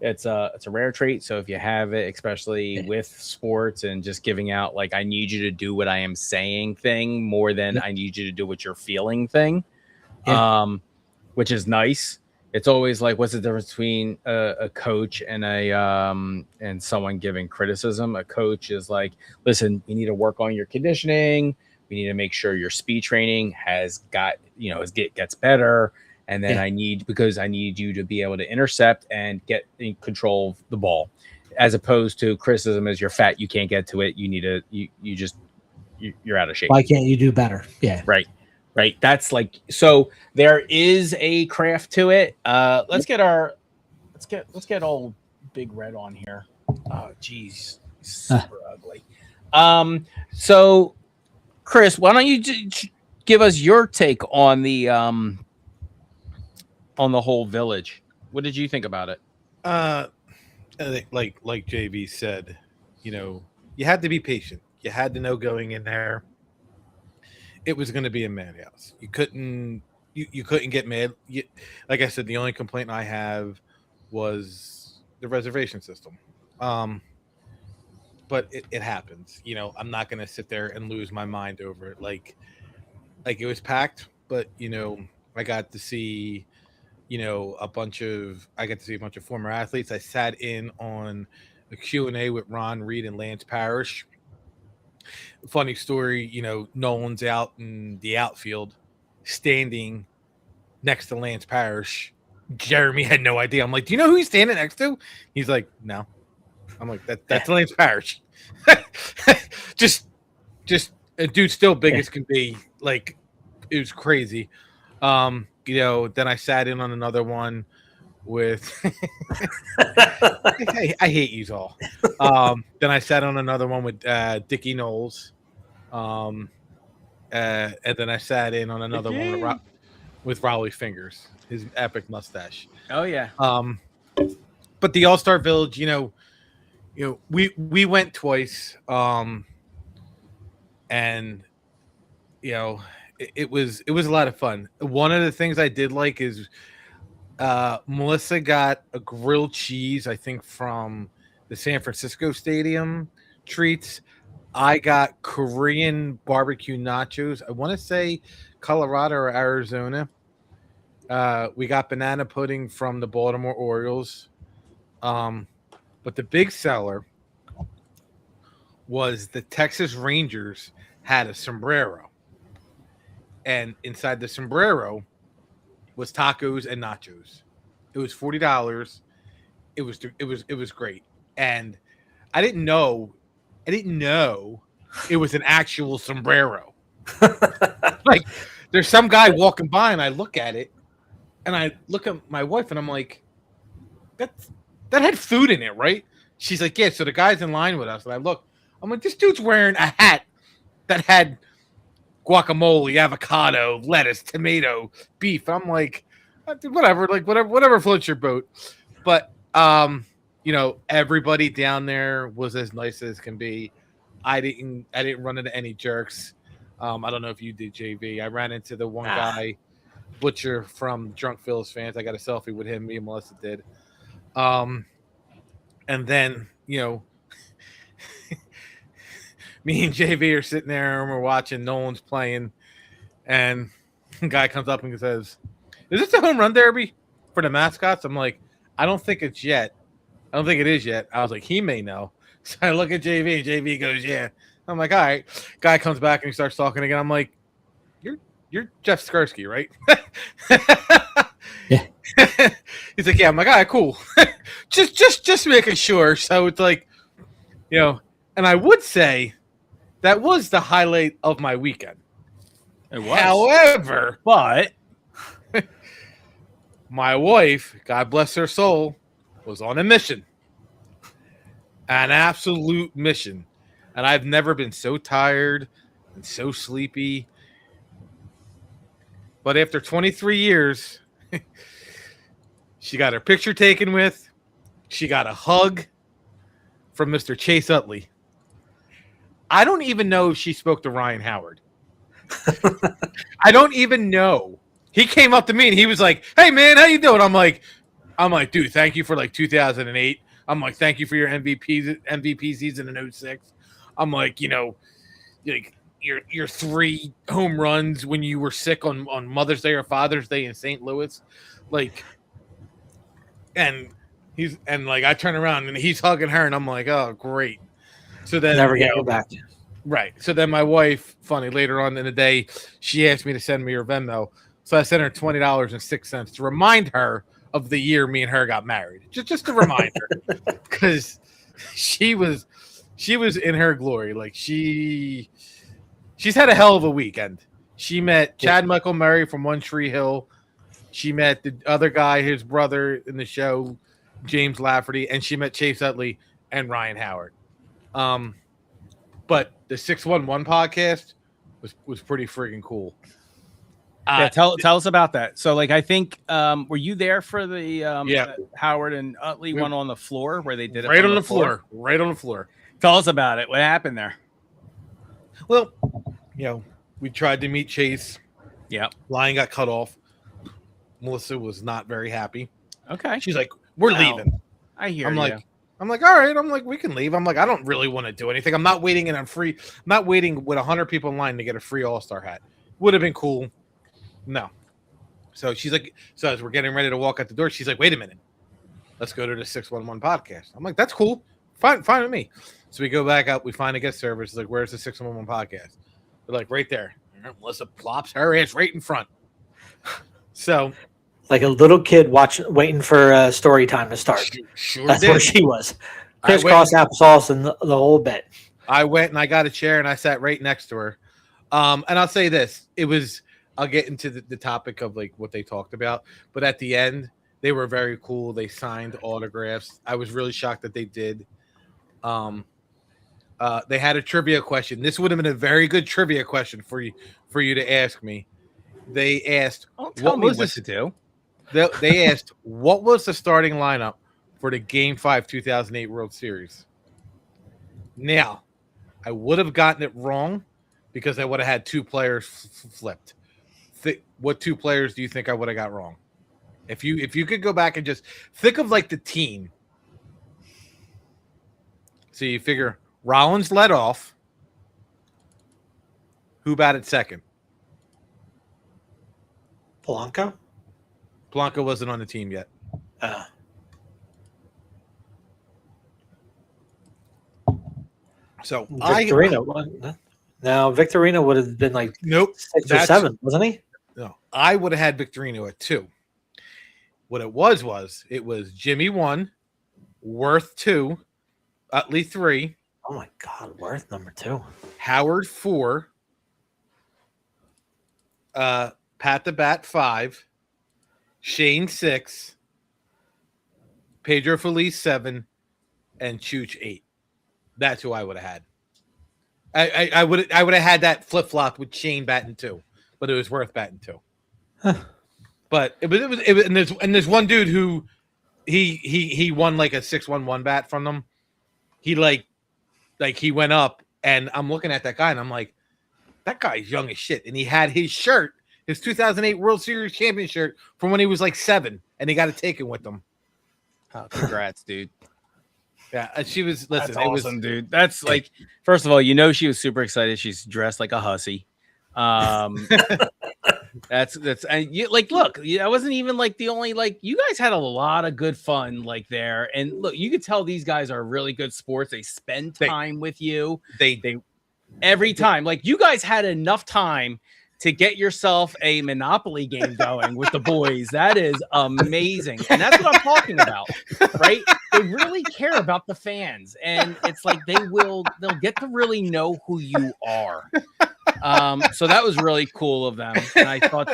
[SPEAKER 2] it's a rare trait. So if you have it, especially with sports and just giving out, like, I need you to do what I am saying thing more than I need you to do what you're feeling thing, which is nice. It's always like, what's the difference between a coach and and someone giving criticism? A coach is like, listen, you need to work on your conditioning. We need to make sure your speed training has got, gets better. And then I need you to be able to intercept and get in control of the ball, as opposed to criticism as you're fat, you can't get to it. You need to, you're out of shape.
[SPEAKER 1] Why can't you do better? Yeah.
[SPEAKER 2] Right. That's like, so there is a craft to it. Let's get old Big Red on here. Oh, geez. Super ugly. So Chris, why don't you give us your take on the whole village? What did you think about it?
[SPEAKER 3] I think like JV said, you had to be patient. You had to know going in there it was going to be a madhouse. You couldn't get mad. Like I said, the only complaint I have was the reservation system. But it happens. I'm not going to sit there and lose my mind over it. Like it was packed, but I got to see a bunch of former athletes. I sat in on a Q&A with Ron Reed and Lance Parrish. Funny story, Nolan's out in the outfield standing next to Lance Parrish. Jeremy had no idea. I'm like, do you know who he's standing next to? He's like, no. I'm like, that's Lance Parrish. just a dude still big as can be. Like, it was crazy. Then I sat in on another one with I hate you all. Then I sat on another one with Dickie Knowles. And then I sat in on another one with Raleigh Fingers, his epic mustache.
[SPEAKER 2] Oh yeah.
[SPEAKER 3] But the All-Star Village, we went twice. And it was a lot of fun. One of the things I did like is Melissa got a grilled cheese, I think, from the San Francisco Stadium treats. I got Korean barbecue nachos. I want to say Colorado or Arizona. We got banana pudding from the Baltimore Orioles. But the big seller was the Texas Rangers had a sombrero. And inside the sombrero was tacos and nachos. It was $40. It was great. And I didn't know it was an actual sombrero. Like, there's some guy walking by and I look at it and I look at my wife and I'm like, that had food in it, right? She's like, yeah. So the guy's in line with us. And I'm like, this dude's wearing a hat that had guacamole, avocado, lettuce, tomato, beef. I'm like, whatever floats your boat. But everybody down there was as nice as can be. I didn't run into any jerks. I don't know if you did, JV. I ran into the one guy, Butcher from Drunk Phillies Fans. I got a selfie with him. Me and Melissa did. And then, me and JV are sitting there and we're watching. Nolan's playing. And a guy comes up and says, is this a Homerun Derby for the mascots. I'm like, I don't think it's yet. I don't think it is yet. I was like, he may know. So I look at JV, and JV goes, yeah. I'm like, all right. Guy comes back and he starts talking again. I'm like, you're Jeff Skursky, right?
[SPEAKER 1] Yeah.
[SPEAKER 3] He's like, yeah. I'm like, all right, cool. just making sure. So it's like, and I would say that was the highlight of my weekend.
[SPEAKER 2] It was.
[SPEAKER 3] However,
[SPEAKER 2] but
[SPEAKER 3] my wife, God bless her soul, was on a mission. An absolute mission. And I've never been so tired and so sleepy. But after 23 years, she got her picture taken with. She got a hug from Mr. Chase Utley. I don't even know if she spoke to Ryan Howard. I don't even know. He came up to me and he was like, "Hey man, how you doing?" I'm like, dude, thank you for like 2008. I'm like, thank you for your MVP season in 06. I'm like, like your 3 home runs when you were sick on Mother's Day or Father's Day in St. Louis, like, and I turn around and he's hugging her and I'm like, oh great. So then
[SPEAKER 1] never get back.
[SPEAKER 3] Right. So then my wife, funny, later on in the day, she asked me to send me her Venmo. So I sent her $20.06 to remind her of the year me and her got married. Just to remind her. Because she was in her glory. Like she's had a hell of a weekend. She met Chad Michael Murray from One Tree Hill. She met the other guy, his brother in the show, James Lafferty, and she met Chase Utley and Ryan Howard. But the 611 podcast was pretty freaking cool.
[SPEAKER 2] Tell us about that. So, like, I think, were you there for the Howard and Utley one on the floor where they did it
[SPEAKER 3] right on the floor? Right on the floor.
[SPEAKER 2] Tell us about it. What happened there?
[SPEAKER 3] Well, we tried to meet Chase.
[SPEAKER 2] Yeah,
[SPEAKER 3] line got cut off. Melissa was not very happy.
[SPEAKER 2] Okay,
[SPEAKER 3] she's like, "We're leaving."
[SPEAKER 2] I hear.
[SPEAKER 3] I'm like, all right. I'm like, we can leave. I'm like, I don't really want to do anything. I'm not waiting and I'm free. I'm not waiting with 100 people in line to get a free All-Star hat. Would have been cool. No. So she's like, so as we're getting ready to walk out the door, she's like, wait a minute. Let's go to the 611 podcast. I'm like, that's cool. Fine with me. So we go back up. We find a guest service. It's like, where's the 611 podcast? They're like, right there. Melissa plops her ass right in front. So.
[SPEAKER 1] Like a little kid waiting for story time to start.
[SPEAKER 3] Sure
[SPEAKER 1] That's
[SPEAKER 3] did.
[SPEAKER 1] where she was. Crisscross applesauce and the whole bit.
[SPEAKER 3] I went and I got a chair and I sat right next to her. And I'll say this. I'll get into the topic of like what they talked about. But at the end, they were very cool. They signed autographs. I was really shocked that they did. They had a trivia question. This would have been a very good trivia question for you to ask me. They asked,
[SPEAKER 2] what was this to do?
[SPEAKER 3] They asked, what was the starting lineup for the Game 5 2008 World Series? Now, I would have gotten it wrong because I would have had 2 players flipped. What 2 players do you think I would have got wrong? If you could go back and just think of like the team. So you figure Rollins led off. Who batted second?
[SPEAKER 1] Polanco?
[SPEAKER 3] Polanco wasn't on the team yet. So
[SPEAKER 1] Victorino. Now Victorino would have been like 6 or 7, wasn't he?
[SPEAKER 3] No, I would have had Victorino at 2. What it was Jimmy 1, Worth 2, Utley 3.
[SPEAKER 1] Oh my God, Worth number 2.
[SPEAKER 3] Howard 4. Pat the Bat 5. Shane 6, Pedro Feliz 7, and Chooch 8. That's who I would have had. I would have had that flip flop with Shane batting 2, but it was Worth batting 2. Huh. But it was and there's one dude who he won like a 6-1-1 bat from them. He like he went up and I'm looking at that guy and I'm like, that guy's young as shit, and he had his shirt. His 2008 World Series champion shirt from when he was like 7, and he got it taken with him.
[SPEAKER 2] Oh, congrats, dude.
[SPEAKER 3] Yeah, she was. Listen,
[SPEAKER 2] that's awesome, dude. That's like, first of all, she was super excited. She's dressed like a hussy. That's and you like look, I wasn't even like the only like you guys had a lot of good fun like there. And look, you could tell these guys are really good sports. They spend time with you. They every time. Like you guys had enough time to get yourself a Monopoly game going with the boys. That is amazing. And that's what I'm talking about, right? They really care about the fans. And it's like they'll get to really know who you are. So that was really cool of them. And I thought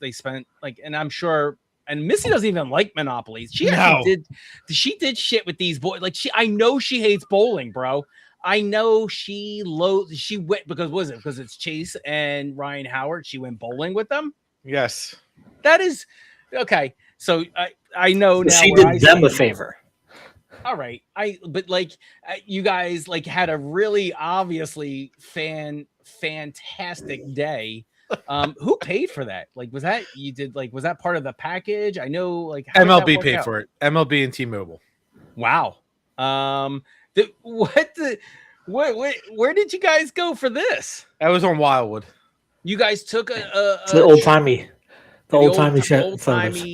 [SPEAKER 2] they spent like, and I'm sure, and Missy doesn't even like Monopolies. She actually did shit with these boys. Like I know she hates bowling, bro. I know she went because it's Chase and Ryan Howard. She went bowling with them.
[SPEAKER 3] Yes.
[SPEAKER 2] That is okay. So I know now
[SPEAKER 1] she did them a favor.
[SPEAKER 2] All right. But like you guys like had a really obviously fantastic day. Who paid for that? Like was that part of the package? I know like how
[SPEAKER 3] MLB paid for it. MLB and T-Mobile.
[SPEAKER 2] Wow. Where did you guys go for this?
[SPEAKER 3] That was on Wildwood.
[SPEAKER 2] You guys took
[SPEAKER 1] the old-timey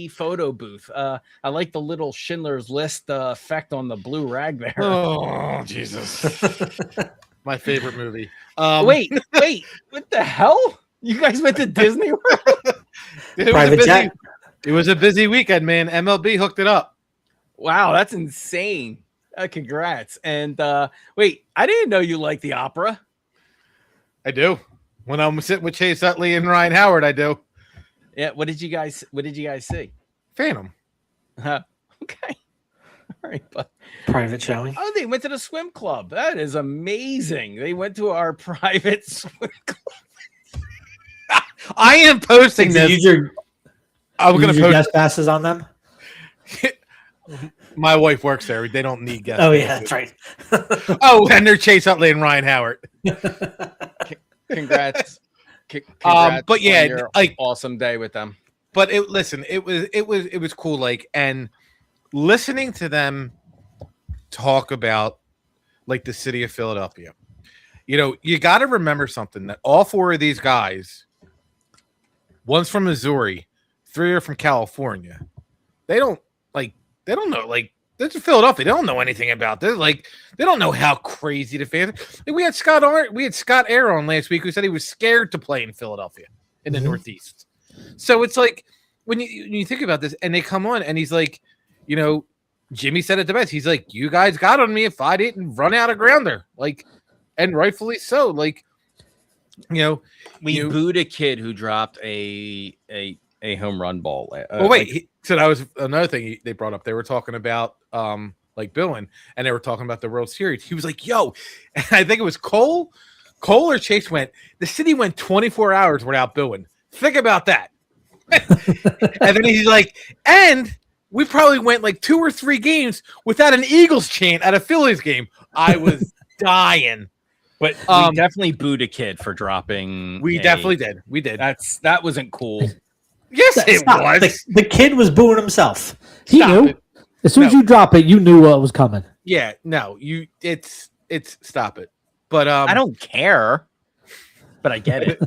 [SPEAKER 2] photo booth. I like the little Schindler's List effect on the blue rag there.
[SPEAKER 3] Oh, Jesus. My favorite movie.
[SPEAKER 2] Wait, what the hell? You guys went to Disney World?
[SPEAKER 1] Private jet.
[SPEAKER 3] It was a busy weekend, man. MLB hooked it up.
[SPEAKER 2] Wow, that's insane. Congrats. And wait, I didn't know you liked the opera.
[SPEAKER 3] I do. When I'm sitting with Chase Utley and Ryan Howard, I do.
[SPEAKER 2] Yeah, what did you guys see?
[SPEAKER 3] Phantom.
[SPEAKER 2] Okay. All right, but
[SPEAKER 1] private showing.
[SPEAKER 2] Oh, they went to the swim club. That is amazing. They went to our private swim club.
[SPEAKER 3] I am posting this.
[SPEAKER 1] I'm going to post guest passes on them.
[SPEAKER 3] My wife works there. They don't need guests.
[SPEAKER 1] Oh, yeah, that's right.
[SPEAKER 3] And they're Chase Utley and Ryan Howard.
[SPEAKER 2] Congrats.
[SPEAKER 3] But yeah, like
[SPEAKER 2] awesome day with them.
[SPEAKER 3] But it was cool. Like, and listening to them talk about like the city of Philadelphia, you got to remember something that all four of these guys, one's from Missouri, three are from California. They don't know, like, this is Philadelphia. They don't know anything about this. Like, they don't know how crazy the fans. Like, we had Scott Air on last week who said he was scared to play in Philadelphia in the Northeast. So it's like when you think about this, and they come on, and he's like, Jimmy said it the best. He's like, you guys got on me if I didn't run out of grounder, like, and rightfully so. Like,
[SPEAKER 2] we booed a kid who dropped a home run ball.
[SPEAKER 3] So that was another thing they brought up. They were talking about like Billin, and they were talking about the World Series. He was like, yo, and I think it was Cole or Chase went, the city went 24 hours without Billin. Think about that. And then he's like, and we probably went like 2 or 3 games without an Eagles chant at a Phillies game. I was dying.
[SPEAKER 2] But we definitely booed a kid for dropping.
[SPEAKER 3] We definitely did. We did.
[SPEAKER 2] That wasn't cool.
[SPEAKER 3] Yes, it was.
[SPEAKER 1] The kid was booing himself. He knew. As soon as you drop it, you knew what was coming.
[SPEAKER 3] Yeah, no, it's stop it. But
[SPEAKER 2] I don't care. But I get it.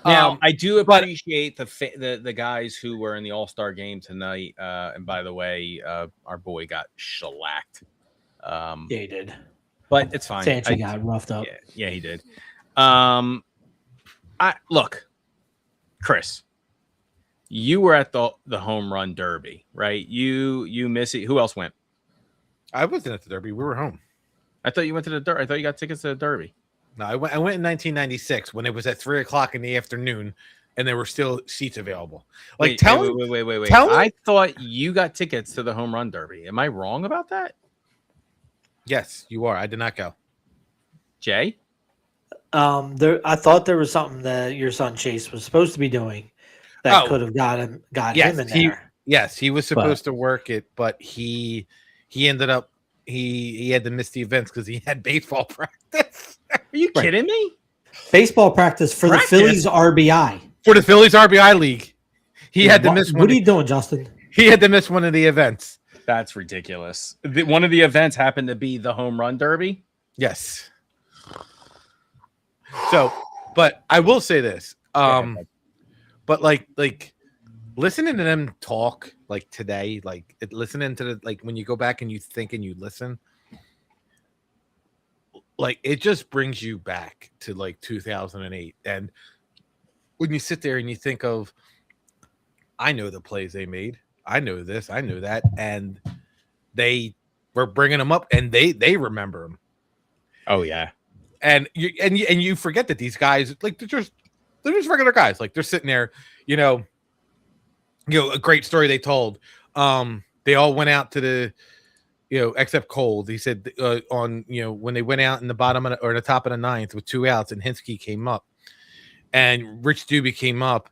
[SPEAKER 2] Now I do appreciate the guys who were in the All-Star game tonight. And by the way, our boy got shellacked.
[SPEAKER 1] Yeah, he did.
[SPEAKER 2] But it's fine.
[SPEAKER 1] Sanchi got roughed up.
[SPEAKER 2] Yeah, he did. Look, Chris. You were at the Homerun Derby, right? You miss it. Who else went?
[SPEAKER 3] I wasn't at the Derby. We were home.
[SPEAKER 2] I thought you went to the Derby. I thought you got tickets to the Derby.
[SPEAKER 3] No, I went in 1996 when it was at 3:00 in the afternoon, and there were still seats available. Like,
[SPEAKER 2] wait. I thought you got tickets to the Homerun Derby. Am I wrong about that?
[SPEAKER 3] Yes, you are. I did not go.
[SPEAKER 2] Jay?
[SPEAKER 1] I thought there was something that your son Chase was supposed to be doing that could have got him in there.
[SPEAKER 3] Yes, he was supposed to work it, but he ended up he had to miss the events because he had baseball practice.
[SPEAKER 2] Are you kidding me?
[SPEAKER 1] Baseball practice for the Phillies RBI.
[SPEAKER 3] For the Phillies RBI League. He had to miss one.
[SPEAKER 1] What are you doing, Justin?
[SPEAKER 3] He had to miss one of the events.
[SPEAKER 2] That's ridiculous. One of the events happened to be the Homerun Derby?
[SPEAKER 3] Yes. So, but I will say this. But like listening to them talk like today, like listening to the like when you go back and you think and you listen, like it just brings you back to like 2008. And when you sit there and you think of, I know the plays they made, I know this, I know that, and they were bringing them up, and they remember them.
[SPEAKER 2] Oh yeah,
[SPEAKER 3] and you forget that these guys, like they're just regular guys. Like they're sitting there, a great story they told. They all went out to the, except Cole. He said on when they went out in the bottom or the top of the ninth with 2 outs, and Hinsky came up, and Rich Doobie came up,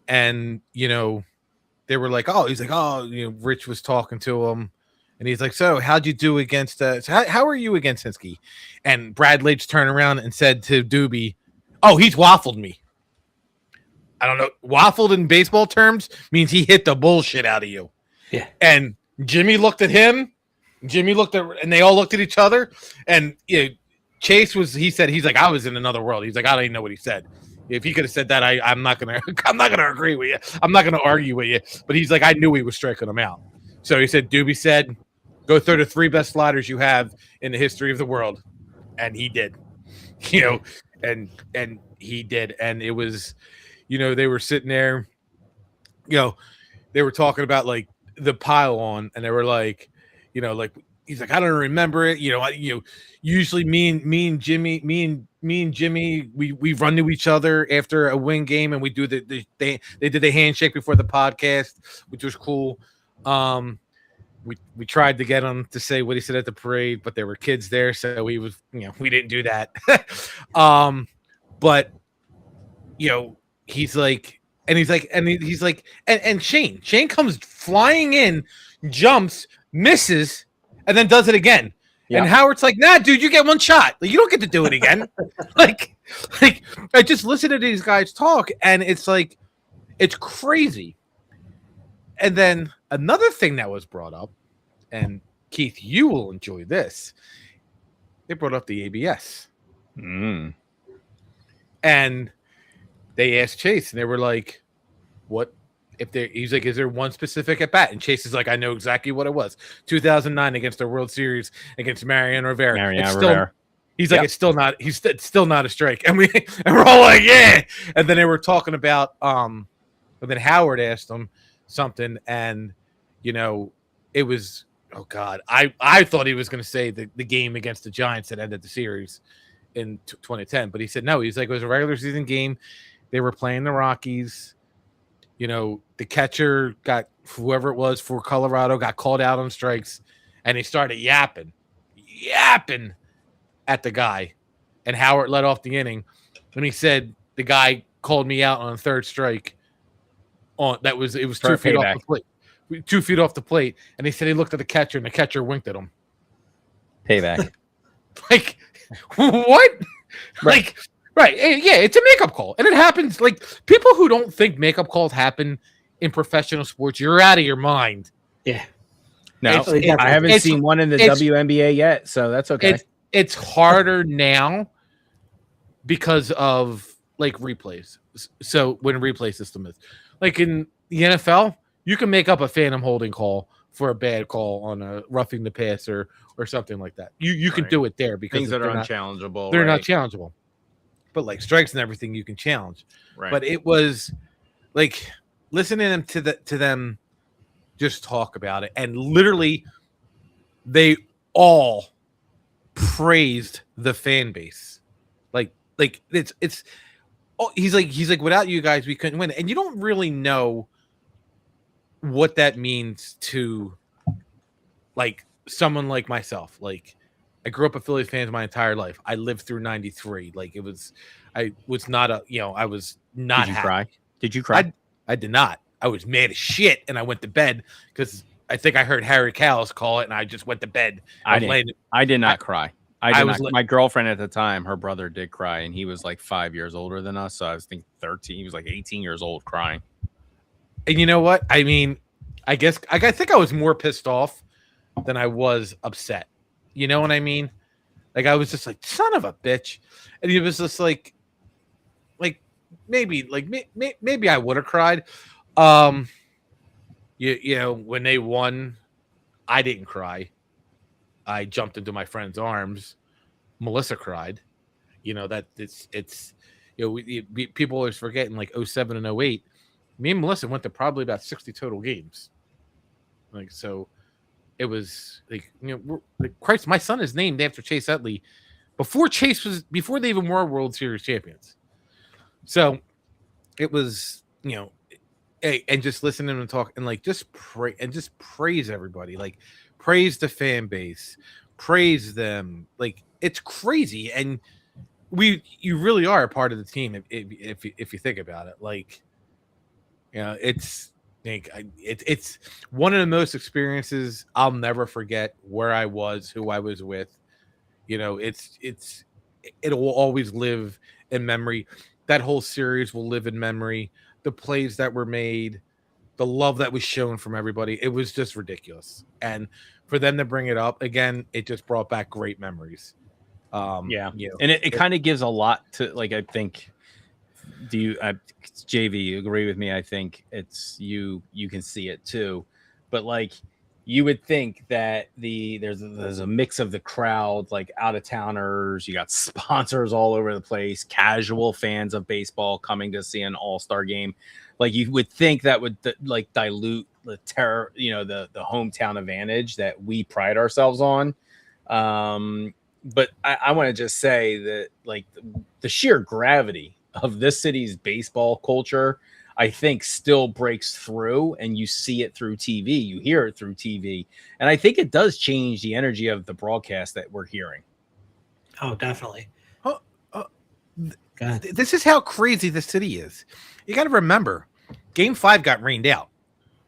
[SPEAKER 3] and they were like, oh, he's like, oh, Rich was talking to him. And he's like, so how'd you do against how are you against Hinsky? And Brad Leach turned around and said to Doobie, oh, he's waffled me. I don't know. Waffled in baseball terms means he hit the bullshit out of you.
[SPEAKER 1] Yeah.
[SPEAKER 3] And Jimmy looked at him. And they all looked at each other. And Chase he's like, I was in another world. He's like, I don't even know what he said. If he could have said that, I'm not gonna agree with you. I'm not gonna argue with you. But he's like, I knew he was striking him out. So he said, Doobie said, go through the 3 best sliders you have in the history of the world. And he did, and he did. And it was, they were sitting there, they were talking about like the pile on, and they were like, like, he's like, I don't remember it. Usually me and Jimmy, we run to each other after a win game, and we do they did the handshake before the podcast, which was cool. We tried to get him to say what he said at the parade, but there were kids there, so we didn't do that. But he's like, and Shane comes flying in, jumps, misses, and then does it again. Yeah. And Howard's like, nah, dude, you get 1 shot. Like, you don't get to do it again. like I just listen to these guys talk, and it's like, it's crazy. And then another thing that was brought up, and Keith, you will enjoy this. They brought up the ABS. And they asked Chase, and they were like, what if he's like, is there one specific at bat? And Chase is like, I know exactly what it was. 2009 against the World Series against Mariano Rivera. He's like, it's still not a strike. And we're all like, yeah. And then they were talking about, but then Howard asked them something, and it was, oh God, I thought he was going to say the game against the Giants that ended the series in 2010, but he said no. He's like, it was a regular season game. They were playing the Rockies. The catcher got, whoever it was for Colorado, got called out on strikes, and they started yapping at the guy, and Howard led off the inning, and he said the guy called me out on 3rd strike. It was 2 feet off the plate. 2 feet off the plate, and he said he looked at the catcher, and the catcher winked at him.
[SPEAKER 2] Payback.
[SPEAKER 3] Like, what? Right. Right. Yeah, it's a makeup call, and it happens. Like, people who don't think makeup calls happen in professional sports, you're out of your mind.
[SPEAKER 1] Yeah.
[SPEAKER 2] No, I haven't seen one in the WNBA yet, so that's okay.
[SPEAKER 3] It's harder now because of like replays. So when replay system is like in the NFL, you can make up a phantom holding call for a bad call on a roughing the passer or something like that. You can do it there because
[SPEAKER 2] things that are unchallengeable.
[SPEAKER 3] They're not challengeable. But like strikes and everything you can challenge.
[SPEAKER 2] Right.
[SPEAKER 3] But it was like listening to them just talk about it, and literally they all praised the fan base. Like it's he's like without you guys we couldn't win. And you don't really know what that means to like someone like myself. Like, I grew up a Phillies fan my entire life. I lived through 93. Like, I was not
[SPEAKER 2] Did you
[SPEAKER 3] happy.
[SPEAKER 2] cry? Did you cry?
[SPEAKER 3] I did not. I was mad as shit, and I went to bed because I think I heard Harry Callis call it, and I just went to bed.
[SPEAKER 2] I did not cry. My girlfriend at the time, her brother did cry, and he was like 5 years older than us. So I was thinking 13. He was like 18 years old crying.
[SPEAKER 3] And you know what? I mean, I think I was more pissed off than I was upset. You know what I mean? Like, I was just like, son of a bitch. And he was just like, maybe I would have cried. You know, when they won, I didn't cry. I jumped into my friend's arms. Melissa cried. You know, that it's you know, people always forget in like 07 and 08, me and Melissa went to probably about 60 total games. Like, so it was like, you know, like, Christ, my son is named after Chase Utley before they even were World Series champions. So it was, you know, hey, and just listen to them talk and like just praise everybody, like praise the fan base, praise them. Like, it's crazy. And you really are a part of the team if you think about it. Like, you know, it's one of the most experiences I'll never forget, where I was, who I was with. You know, it will always live in memory. That whole series will live in memory. The plays that were made, the love that was shown from everybody, it was just ridiculous. And for them to bring it up again, it just brought back great memories.
[SPEAKER 2] Yeah.
[SPEAKER 3] You know,
[SPEAKER 2] And it kind of gives a lot to, like, I think, JV, you agree with me? I think it's you can see it too, but like, you would think that there's a mix of the crowd, like out of towners, you got sponsors all over the place, casual fans of baseball coming to see an all-star game. Like, you would think that would like dilute the terror, you know, the hometown advantage that we pride ourselves on. But I want to just say that, like, the sheer gravity of this city's baseball culture, I think, still breaks through, and you see it through TV, you hear it through TV, and I think it does change the energy of the broadcast that we're hearing.
[SPEAKER 1] Oh, definitely.
[SPEAKER 3] This is how crazy the city is. You got to remember, Game 5 got rained out,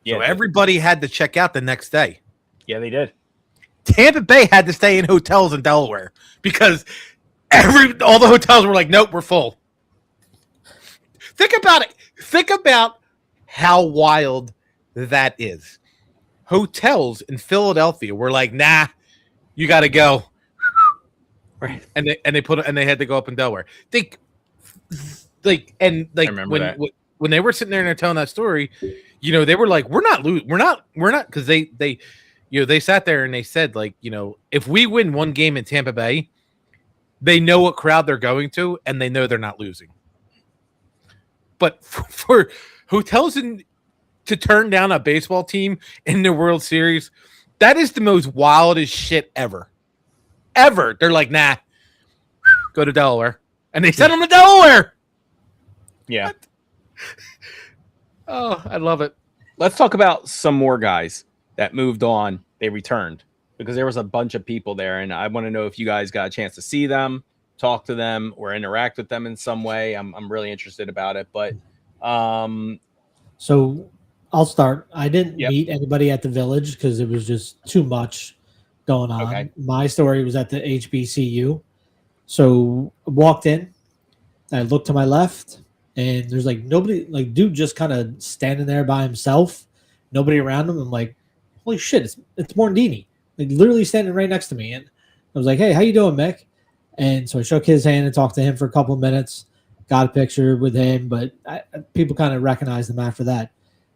[SPEAKER 3] so everybody had to check out the next day.
[SPEAKER 2] Yeah, they did.
[SPEAKER 3] Tampa Bay had to stay in hotels in Delaware because all the hotels were like, nope, we're full. Think about it. Think about how wild that is. Hotels in Philadelphia were like, nah, you got to go.
[SPEAKER 1] Right.
[SPEAKER 3] And they had to go up in Delaware. When they were sitting there and they're telling that story, you know, they were like, we're not, because they you know, they sat there and they said, like, you know, if we win one game in Tampa Bay, they know what crowd they're going to, and they know they're not losing. But for hotels to turn down a baseball team in the World Series, that is the most wildest shit ever. Ever. They're like, nah, go to Delaware. And they sent them to Delaware.
[SPEAKER 2] Yeah.
[SPEAKER 3] What? Oh, I love it.
[SPEAKER 2] Let's talk about some more guys that moved on. They returned, because there was a bunch of people there, and I want to know if you guys got a chance to see them, talk to them, or interact with them in some way. I'm really interested about it. But
[SPEAKER 1] so I'll start. I didn't meet anybody at the Village because it was just too much going on.
[SPEAKER 2] Okay.
[SPEAKER 1] My story was at the HBCU. So I walked in, I looked to my left, and there's like nobody, like dude just kind of standing there by himself, nobody around him. I'm like, holy shit, it's Morandini, like literally standing right next to me. And I was like, hey, how you doing, Mick? And so I shook his hand and talked to him for a couple of minutes, got a picture with him, but people kind of recognized him after that.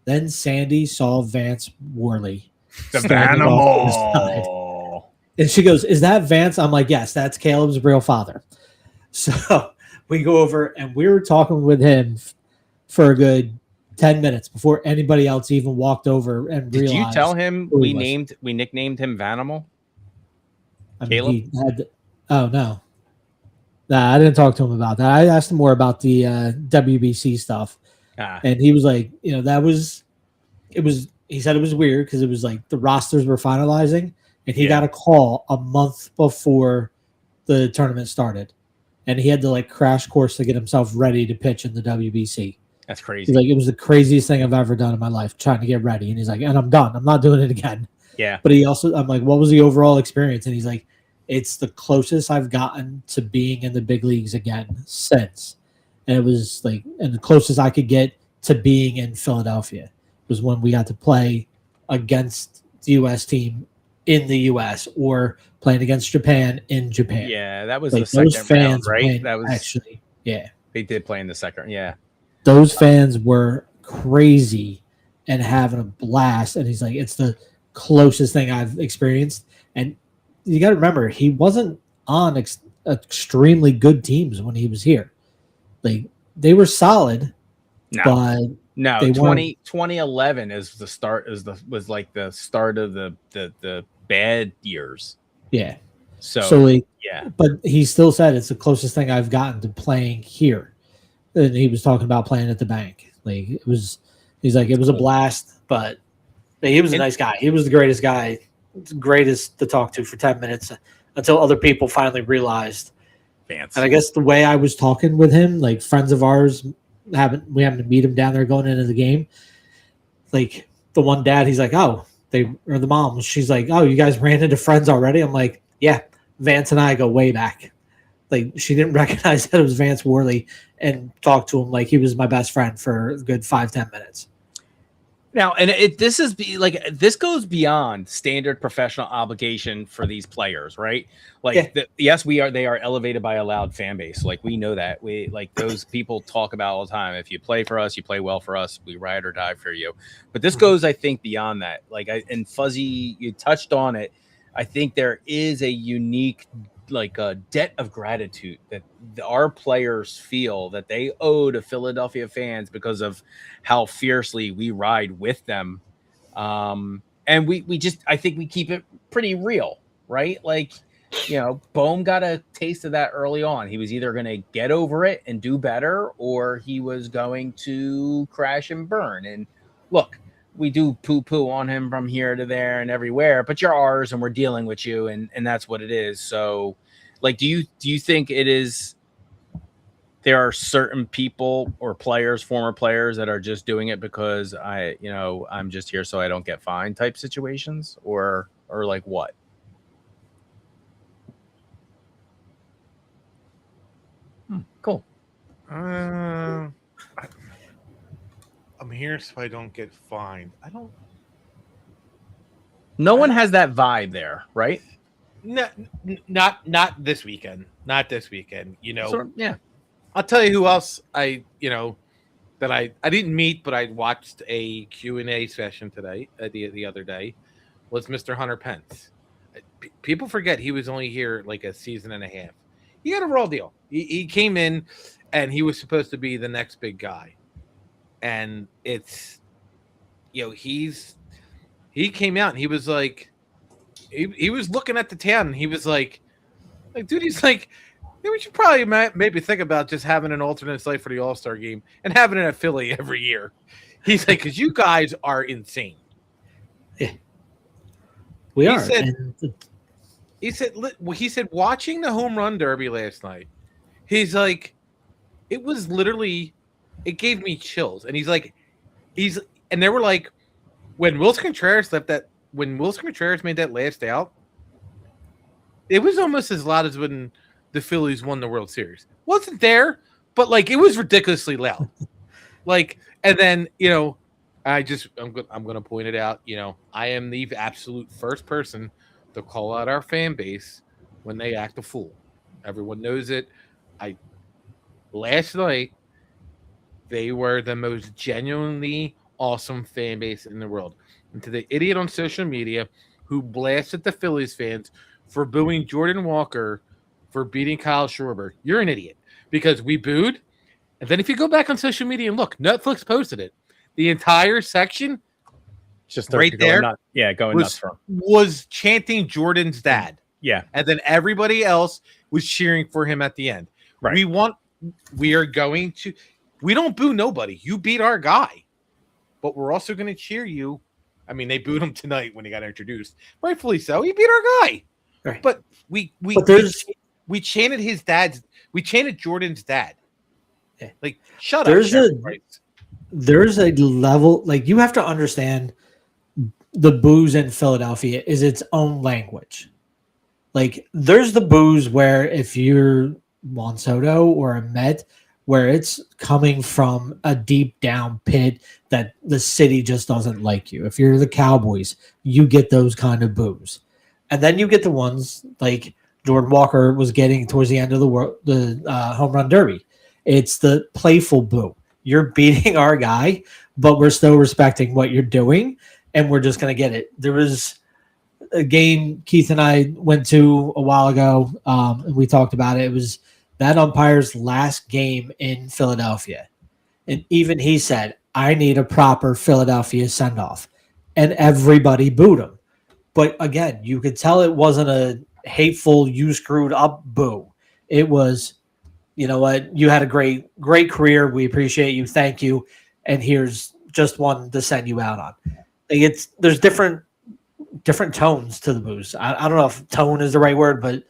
[SPEAKER 1] Then Sandy saw Vance Worley.
[SPEAKER 2] The Vanimal.
[SPEAKER 1] And she goes, is that Vance? I'm like, yes, that's Caleb's real father. So we go over and we were talking with him for a good 10 minutes before anybody else even walked over and realized.
[SPEAKER 2] Did you tell him we nicknamed him Vanimal? Caleb?
[SPEAKER 1] Oh, no. Nah, I didn't talk to him about that. I asked him more about the WBC stuff. And he was like, you know, he said it was weird because it was like the rosters were finalizing and he got a call a month before the tournament started. And he had to like crash course to get himself ready to pitch in the WBC.
[SPEAKER 2] That's crazy.
[SPEAKER 1] He's like, it was the craziest thing I've ever done in my life, trying to get ready. And he's like, and I'm done. I'm not doing it again.
[SPEAKER 2] Yeah.
[SPEAKER 1] But I'm like, what was the overall experience? And he's like, it's the closest I've gotten to being in the big leagues again since. And it was like, and the closest I could get to being in Philadelphia was when we got to play against the U.S. team in the U.S. or playing against Japan in Japan.
[SPEAKER 2] Yeah, that was
[SPEAKER 1] like
[SPEAKER 2] the second
[SPEAKER 1] those fans
[SPEAKER 2] round, right?
[SPEAKER 1] went,
[SPEAKER 2] That was
[SPEAKER 1] actually, yeah.
[SPEAKER 2] They did play in the second. Yeah.
[SPEAKER 1] Those fans were crazy and having a blast. And he's like, it's the closest thing I've experienced. And you got to remember, he wasn't on extremely good teams when he was here. Like, they were solid, but
[SPEAKER 2] no,
[SPEAKER 1] they
[SPEAKER 2] 2011 is the start. Was like the start of the bad years.
[SPEAKER 1] Yeah.
[SPEAKER 2] So
[SPEAKER 1] like,
[SPEAKER 2] yeah.
[SPEAKER 1] But he still said it's the closest thing I've gotten to playing here. And he was talking about playing at the bank. Like, it was. He's like, it was a blast, but he was a nice guy. He was the greatest guy, greatest to talk to for 10 minutes until other people finally realized.
[SPEAKER 2] Vance.
[SPEAKER 1] And I guess the way I was talking with him, like friends of ours, we happened to meet him down there going into the game. Like the one dad, he's like, or the mom, she's like, oh, you guys ran into friends already? I'm like, yeah, Vance and I go way back. Like, she didn't recognize that it was Vance Worley and talked to him like he was my best friend for a good 5-10 minutes.
[SPEAKER 2] Now, and this goes beyond standard professional obligation for these players, right? Like, yes, they are elevated by a loud fan base. Like, we know that. We like those people talk about all the time. If you play for us, you play well for us. We ride or die for you. But this goes, I think, beyond that. Like, and Fuzzy, you touched on it. I think there is a unique, like, a debt of gratitude that our players feel that they owe to Philadelphia fans because of how fiercely we ride with them. And we just, I think we keep it pretty real, right? Like, Bohm got a taste of that early on. He was either going to get over it and do better, or he was going to crash and burn. And look, we do poo-poo on him from here to there and everywhere, but you're ours and we're dealing with you, and that's what it is. So, like, do you think there are certain people or players, former players, that are just doing it because I'm just here so I don't get fined type situations, or like what? Cool.
[SPEAKER 3] I'm here so I don't get fined.
[SPEAKER 2] No one has that vibe there, right?
[SPEAKER 3] No, not this weekend. Not this weekend.
[SPEAKER 2] Yeah.
[SPEAKER 3] I'll tell you who else I didn't meet, but I watched a Q&A session today, the other day, was Mr. Hunter Pence. People forget he was only here like a season and a half. He got a raw deal. He came in, and he was supposed to be the next big guy. And it's, he came out and he was like, he was looking at the town and he was like, dude, he's like, we should probably maybe think about just having an alternate site for the All-Star game and having it at Philly every year. He's like, because you guys are insane.
[SPEAKER 1] Yeah. We are.
[SPEAKER 3] He said, watching the Homerun Derby last night, he's like, it was literally, it gave me chills. And he's like, and they were like, when Wilson Contreras made that last out, it was almost as loud as when the Phillies won the World Series. Wasn't there, but like, it was ridiculously loud. Like, and then, I'm going to point it out. I am the absolute first person to call out our fan base when they act a fool. Everyone knows it. Last night, they were the most genuinely awesome fan base in the world. And to the idiot on social media who blasted the Phillies fans for booing Jordan Walker for beating Kyle Schwarber, you're an idiot, because we booed. And then if you go back on social media and look, Netflix posted it. The entire section,
[SPEAKER 2] just
[SPEAKER 3] right there,
[SPEAKER 2] going nuts
[SPEAKER 3] was chanting Jordan's dad.
[SPEAKER 2] Yeah.
[SPEAKER 3] And then everybody else was cheering for him at the end.
[SPEAKER 2] Right.
[SPEAKER 3] We don't boo nobody. You beat our guy. But we're also going to cheer you. I mean, they booed him tonight when he got introduced. Rightfully so. He beat our guy.
[SPEAKER 1] Right.
[SPEAKER 3] But we chanted his dad's. We chanted Jordan's dad.
[SPEAKER 1] Yeah.
[SPEAKER 3] Like, shut
[SPEAKER 1] up. There's a level, like, you have to understand the boos in Philadelphia is its own language. Like, there's the boos where if you're Juan Soto or a Met, where it's coming from a deep down pit that the city just doesn't like you. If you're the Cowboys, you get those kind of boos. And then you get the ones like Jordan Walker was getting towards the end of the Homerun Derby. It's the playful boo. You're beating our guy, but we're still respecting what you're doing, and we're just going to get it. There was a game Keith and I went to a while ago, and we talked about it. It was that umpire's last game in Philadelphia. And even he said, I need a proper Philadelphia send-off. And everybody booed him. But again, you could tell it wasn't a hateful, you screwed up boo. It was, you know what, you had a great career. We appreciate you. Thank you. And here's just one to send you out on. Like there's different tones to the boos. I don't know if tone is the right word, but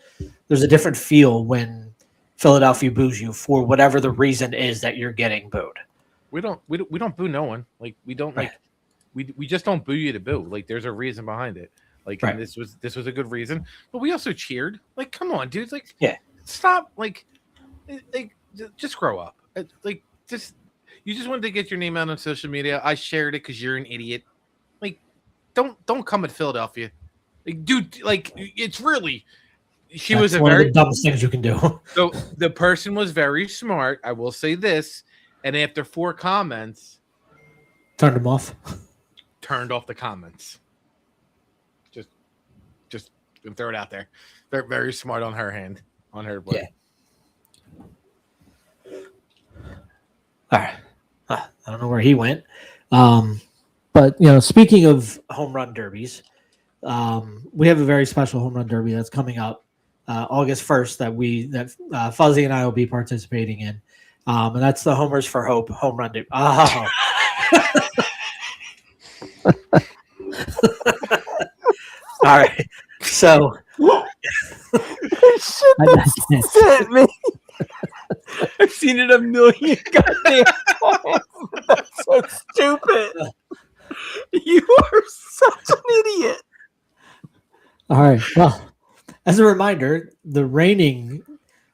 [SPEAKER 1] there's a different feel when Philadelphia boos you for whatever the reason is that you're getting booed.
[SPEAKER 3] We don't boo no one. Like we don't like we just don't boo you to boo. Like there's a reason behind it. Like and this was a good reason. But we also cheered. Like come on, dude. Like stop. Like just grow up. Like you just wanted to get your name out on social media. I shared it because you're an idiot. Like don't come at Philadelphia. Like, dude, like it's really she
[SPEAKER 1] That's
[SPEAKER 3] was a
[SPEAKER 1] one
[SPEAKER 3] very
[SPEAKER 1] of the dumbest things you can do.
[SPEAKER 3] So the person was very smart. I will say this. And after 4 comments,
[SPEAKER 1] turned them off.
[SPEAKER 3] Turned off the comments. Just throw it out there. They're very smart on her hand, on her board.
[SPEAKER 1] Yeah. All right. I don't know where he went. But speaking of home run derbies, we have a very special home run derby that's coming up August 1st that Fuzzy and I will be participating in. And that's the Homers for Hope home run derby. Oh. All right. So
[SPEAKER 2] sent me. I've seen it a million goddamn times. That's so stupid. You are such an idiot.
[SPEAKER 1] All right. Well, as a reminder, the reigning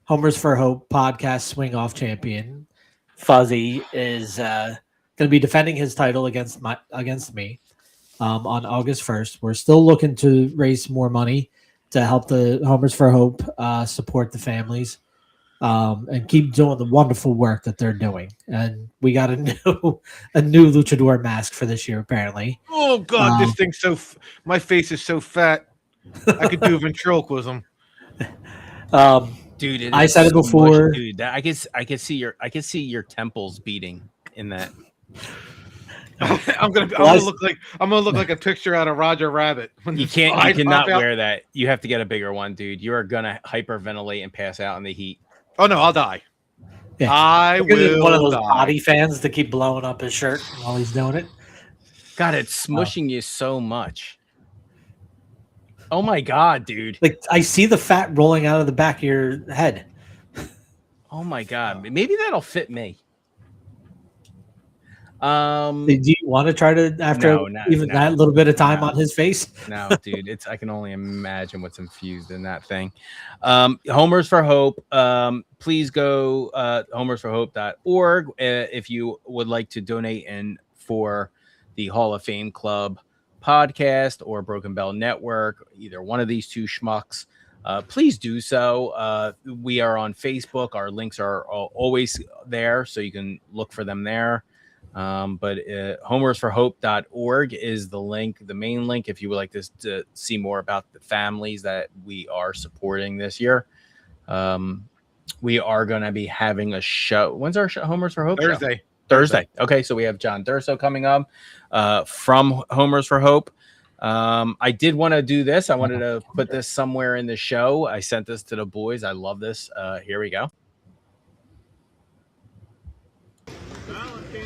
[SPEAKER 1] Homers for Hope podcast swing off champion Fuzzy is going to be defending his title against me on August 1st. We're still looking to raise more money to help the Homers for Hope support the families and keep doing the wonderful work that they're doing. And we got a new luchador mask for this year, apparently.
[SPEAKER 3] Oh God, this thing's my face is so fat. I could do ventriloquism.
[SPEAKER 2] Dude,
[SPEAKER 1] I said it before.
[SPEAKER 2] Much, dude, I can see your temples beating in that.
[SPEAKER 3] I'm gonna look like a picture out of Roger Rabbit.
[SPEAKER 2] You cannot wear that. You have to get a bigger one, dude. You are gonna hyperventilate and pass out in the heat.
[SPEAKER 3] Oh no, I'll die.
[SPEAKER 1] Yeah.
[SPEAKER 3] I will.
[SPEAKER 1] One of those body fans to keep blowing up his shirt while he's doing it.
[SPEAKER 2] God, it's smushing you so much. Oh my God, dude!
[SPEAKER 1] Like I see the fat rolling out of the back of your head.
[SPEAKER 2] Oh my God, maybe that'll fit me.
[SPEAKER 1] Do you want to try to that little bit of time on his face?
[SPEAKER 2] No, dude, I can only imagine what's infused in that thing. Homers for Hope. Please go homersforhope.org if you would like to donate for the Hall of Fame Club podcast or Broken Bell Network, either one of these two schmucks. Please do so. We are on Facebook. Our links are always there, so you can look for them there. But homersforhope.org is the main link if you would like to see more about the families that we are supporting this year. We are going to be having a show. When's our show? Homers for Hope? Thursday. Okay, so we have John Durso coming up from Homers for Hope. I did want to do this. I wanted to put this somewhere in the show. I sent this to the boys. I love this. Here we go.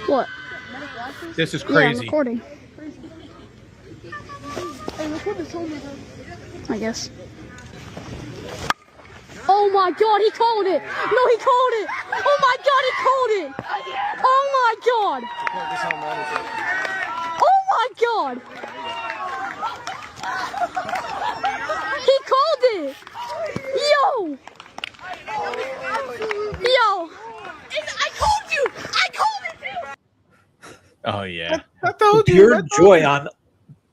[SPEAKER 4] What?
[SPEAKER 3] This is crazy.
[SPEAKER 4] Yeah, I'm recording. Hey, record this whole I guess. Oh my God, he called it! No, he called it! Oh my God, he called it! Oh my God! Oh my God! He called it! Yo! I called you! I called it too!
[SPEAKER 2] Oh yeah.
[SPEAKER 3] I told you.
[SPEAKER 1] Pure joy on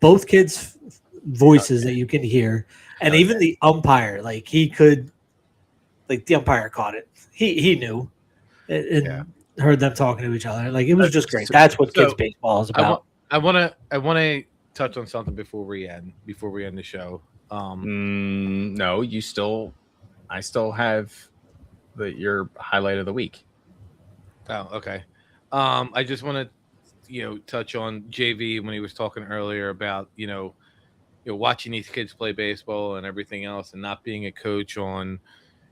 [SPEAKER 1] both kids' voices that you can hear. And even the umpire, the umpire caught it. He knew. and heard them talking to each other. Like, it was just great. That's what kids baseball is about.
[SPEAKER 3] I want to touch on something before we end the show.
[SPEAKER 2] No, I still have your highlight of the week.
[SPEAKER 3] Oh, okay. I just want to, touch on JV when he was talking earlier about, watching these kids play baseball and everything else, and not being a coach on,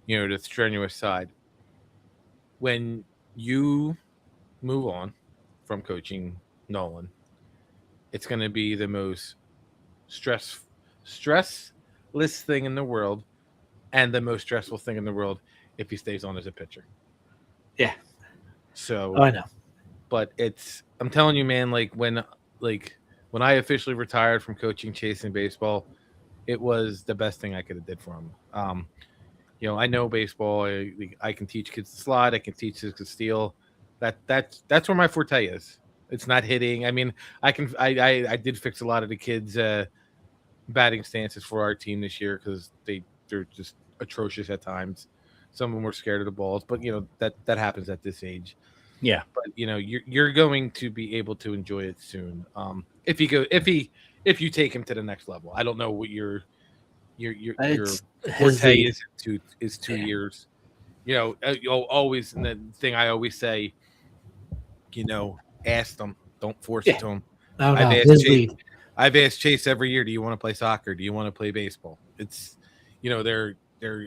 [SPEAKER 3] the strenuous side. When you move on from coaching Nolan, it's going to be the most stressless thing in the world, and the most stressful thing in the world if he stays on as a pitcher.
[SPEAKER 1] Yeah.
[SPEAKER 3] So
[SPEAKER 1] I know.
[SPEAKER 3] But I'm telling you, man, when I officially retired from coaching Chasing baseball, it was the best thing I could have did for him. I know baseball. I can teach kids to slide. I can teach kids to steal. That's where my forte is. It's not hitting. I mean, I did fix a lot of the kids' batting stances for our team this year because they're just atrocious at times. Some of them were scared of the balls, but that happens at this age.
[SPEAKER 2] Yeah,
[SPEAKER 3] but you're going to be able to enjoy it soon. If you take him to the next level. I don't know what your forte is 2 years. Always, and the thing I always say, ask them, don't force it to them.
[SPEAKER 1] Oh, no.
[SPEAKER 3] I've asked Chase every year, do you want to play soccer? Do you want to play baseball? It's, there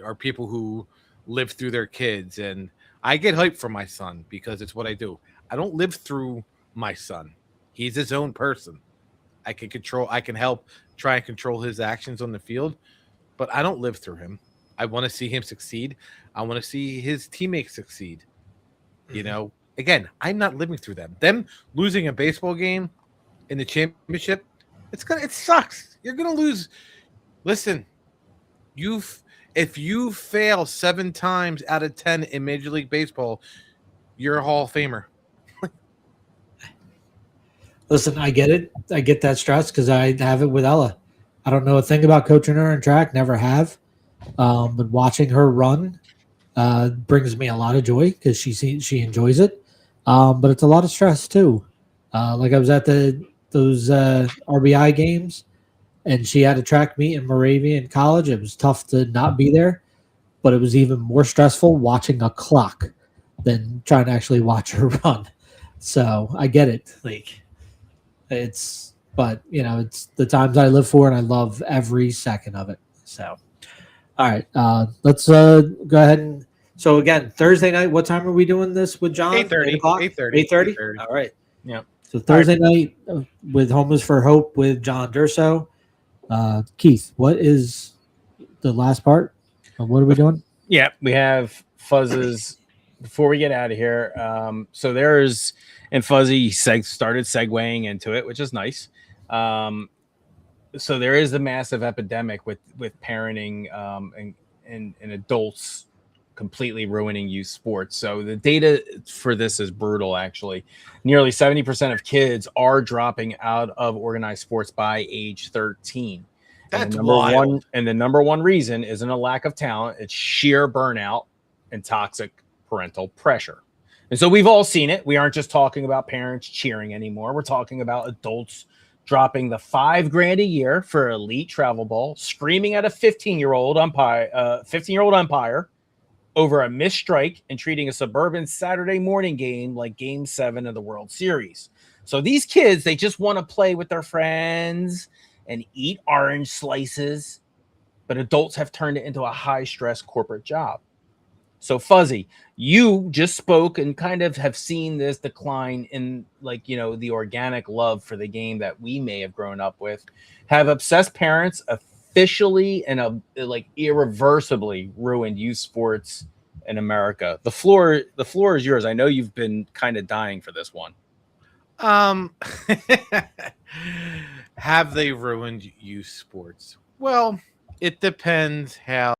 [SPEAKER 3] are people who live through their kids, and I get hyped for my son because it's what I do. I don't live through my son. He's his own person. I can help try and control his actions on the field, but I don't live through him. I want to see him succeed. I want to see his teammates succeed.
[SPEAKER 1] Mm-hmm.
[SPEAKER 3] Again, I'm not living through them. Them losing a baseball game in the championship, it sucks. You're gonna lose. Listen, if you fail 7 times out of 10 in Major League Baseball, you're a Hall of Famer.
[SPEAKER 1] Listen, I get it. I get that stress because I have it with Ella. I don't know a thing about coaching her in track, never have. But watching her run brings me a lot of joy because she enjoys it. But it's a lot of stress too. Like I was at those RBI games, and she had a track meet in Moravian College. It was tough to not be there, but it was even more stressful watching a clock than trying to actually watch her run. So I get it. It's the times I live for, and I love every second of it. So, all right, let's go ahead and. So again, Thursday night. What time are we doing this with John?
[SPEAKER 3] 8:30.
[SPEAKER 1] 8:30. All right.
[SPEAKER 3] Yeah.
[SPEAKER 1] So Thursday night with Homers for Hope with John Durso. Keith, what is the last part? What are we doing?
[SPEAKER 2] Yeah, we have Fuzz's. Before we get out of here, so there's and Fuzzy started segueing into it, which is nice. So there is a massive epidemic with parenting and adults completely ruining youth sports. So the data for this is brutal, actually. Nearly 70% of kids are dropping out of organized sports by age 13.
[SPEAKER 3] That's
[SPEAKER 2] wild. And the number one reason isn't a lack of talent. It's sheer burnout and toxic parental pressure. And so we've all seen it. We aren't just talking about parents cheering anymore. We're talking about adults dropping the $5,000 a year for elite travel ball, screaming at a 15-year-old umpire over a missed strike, and treating a suburban Saturday morning game like Game 7 of the World Series. So these kids, they just want to play with their friends and eat orange slices, but adults have turned it into a high-stress corporate job. So Fuzzy, you just spoke and kind of have seen this decline in the organic love for the game that we may have grown up with. Have obsessed parents officially and irreversibly ruined youth sports in America? The floor is yours. I know you've been kind of dying for this one.
[SPEAKER 3] Have they ruined youth sports? Well, it depends how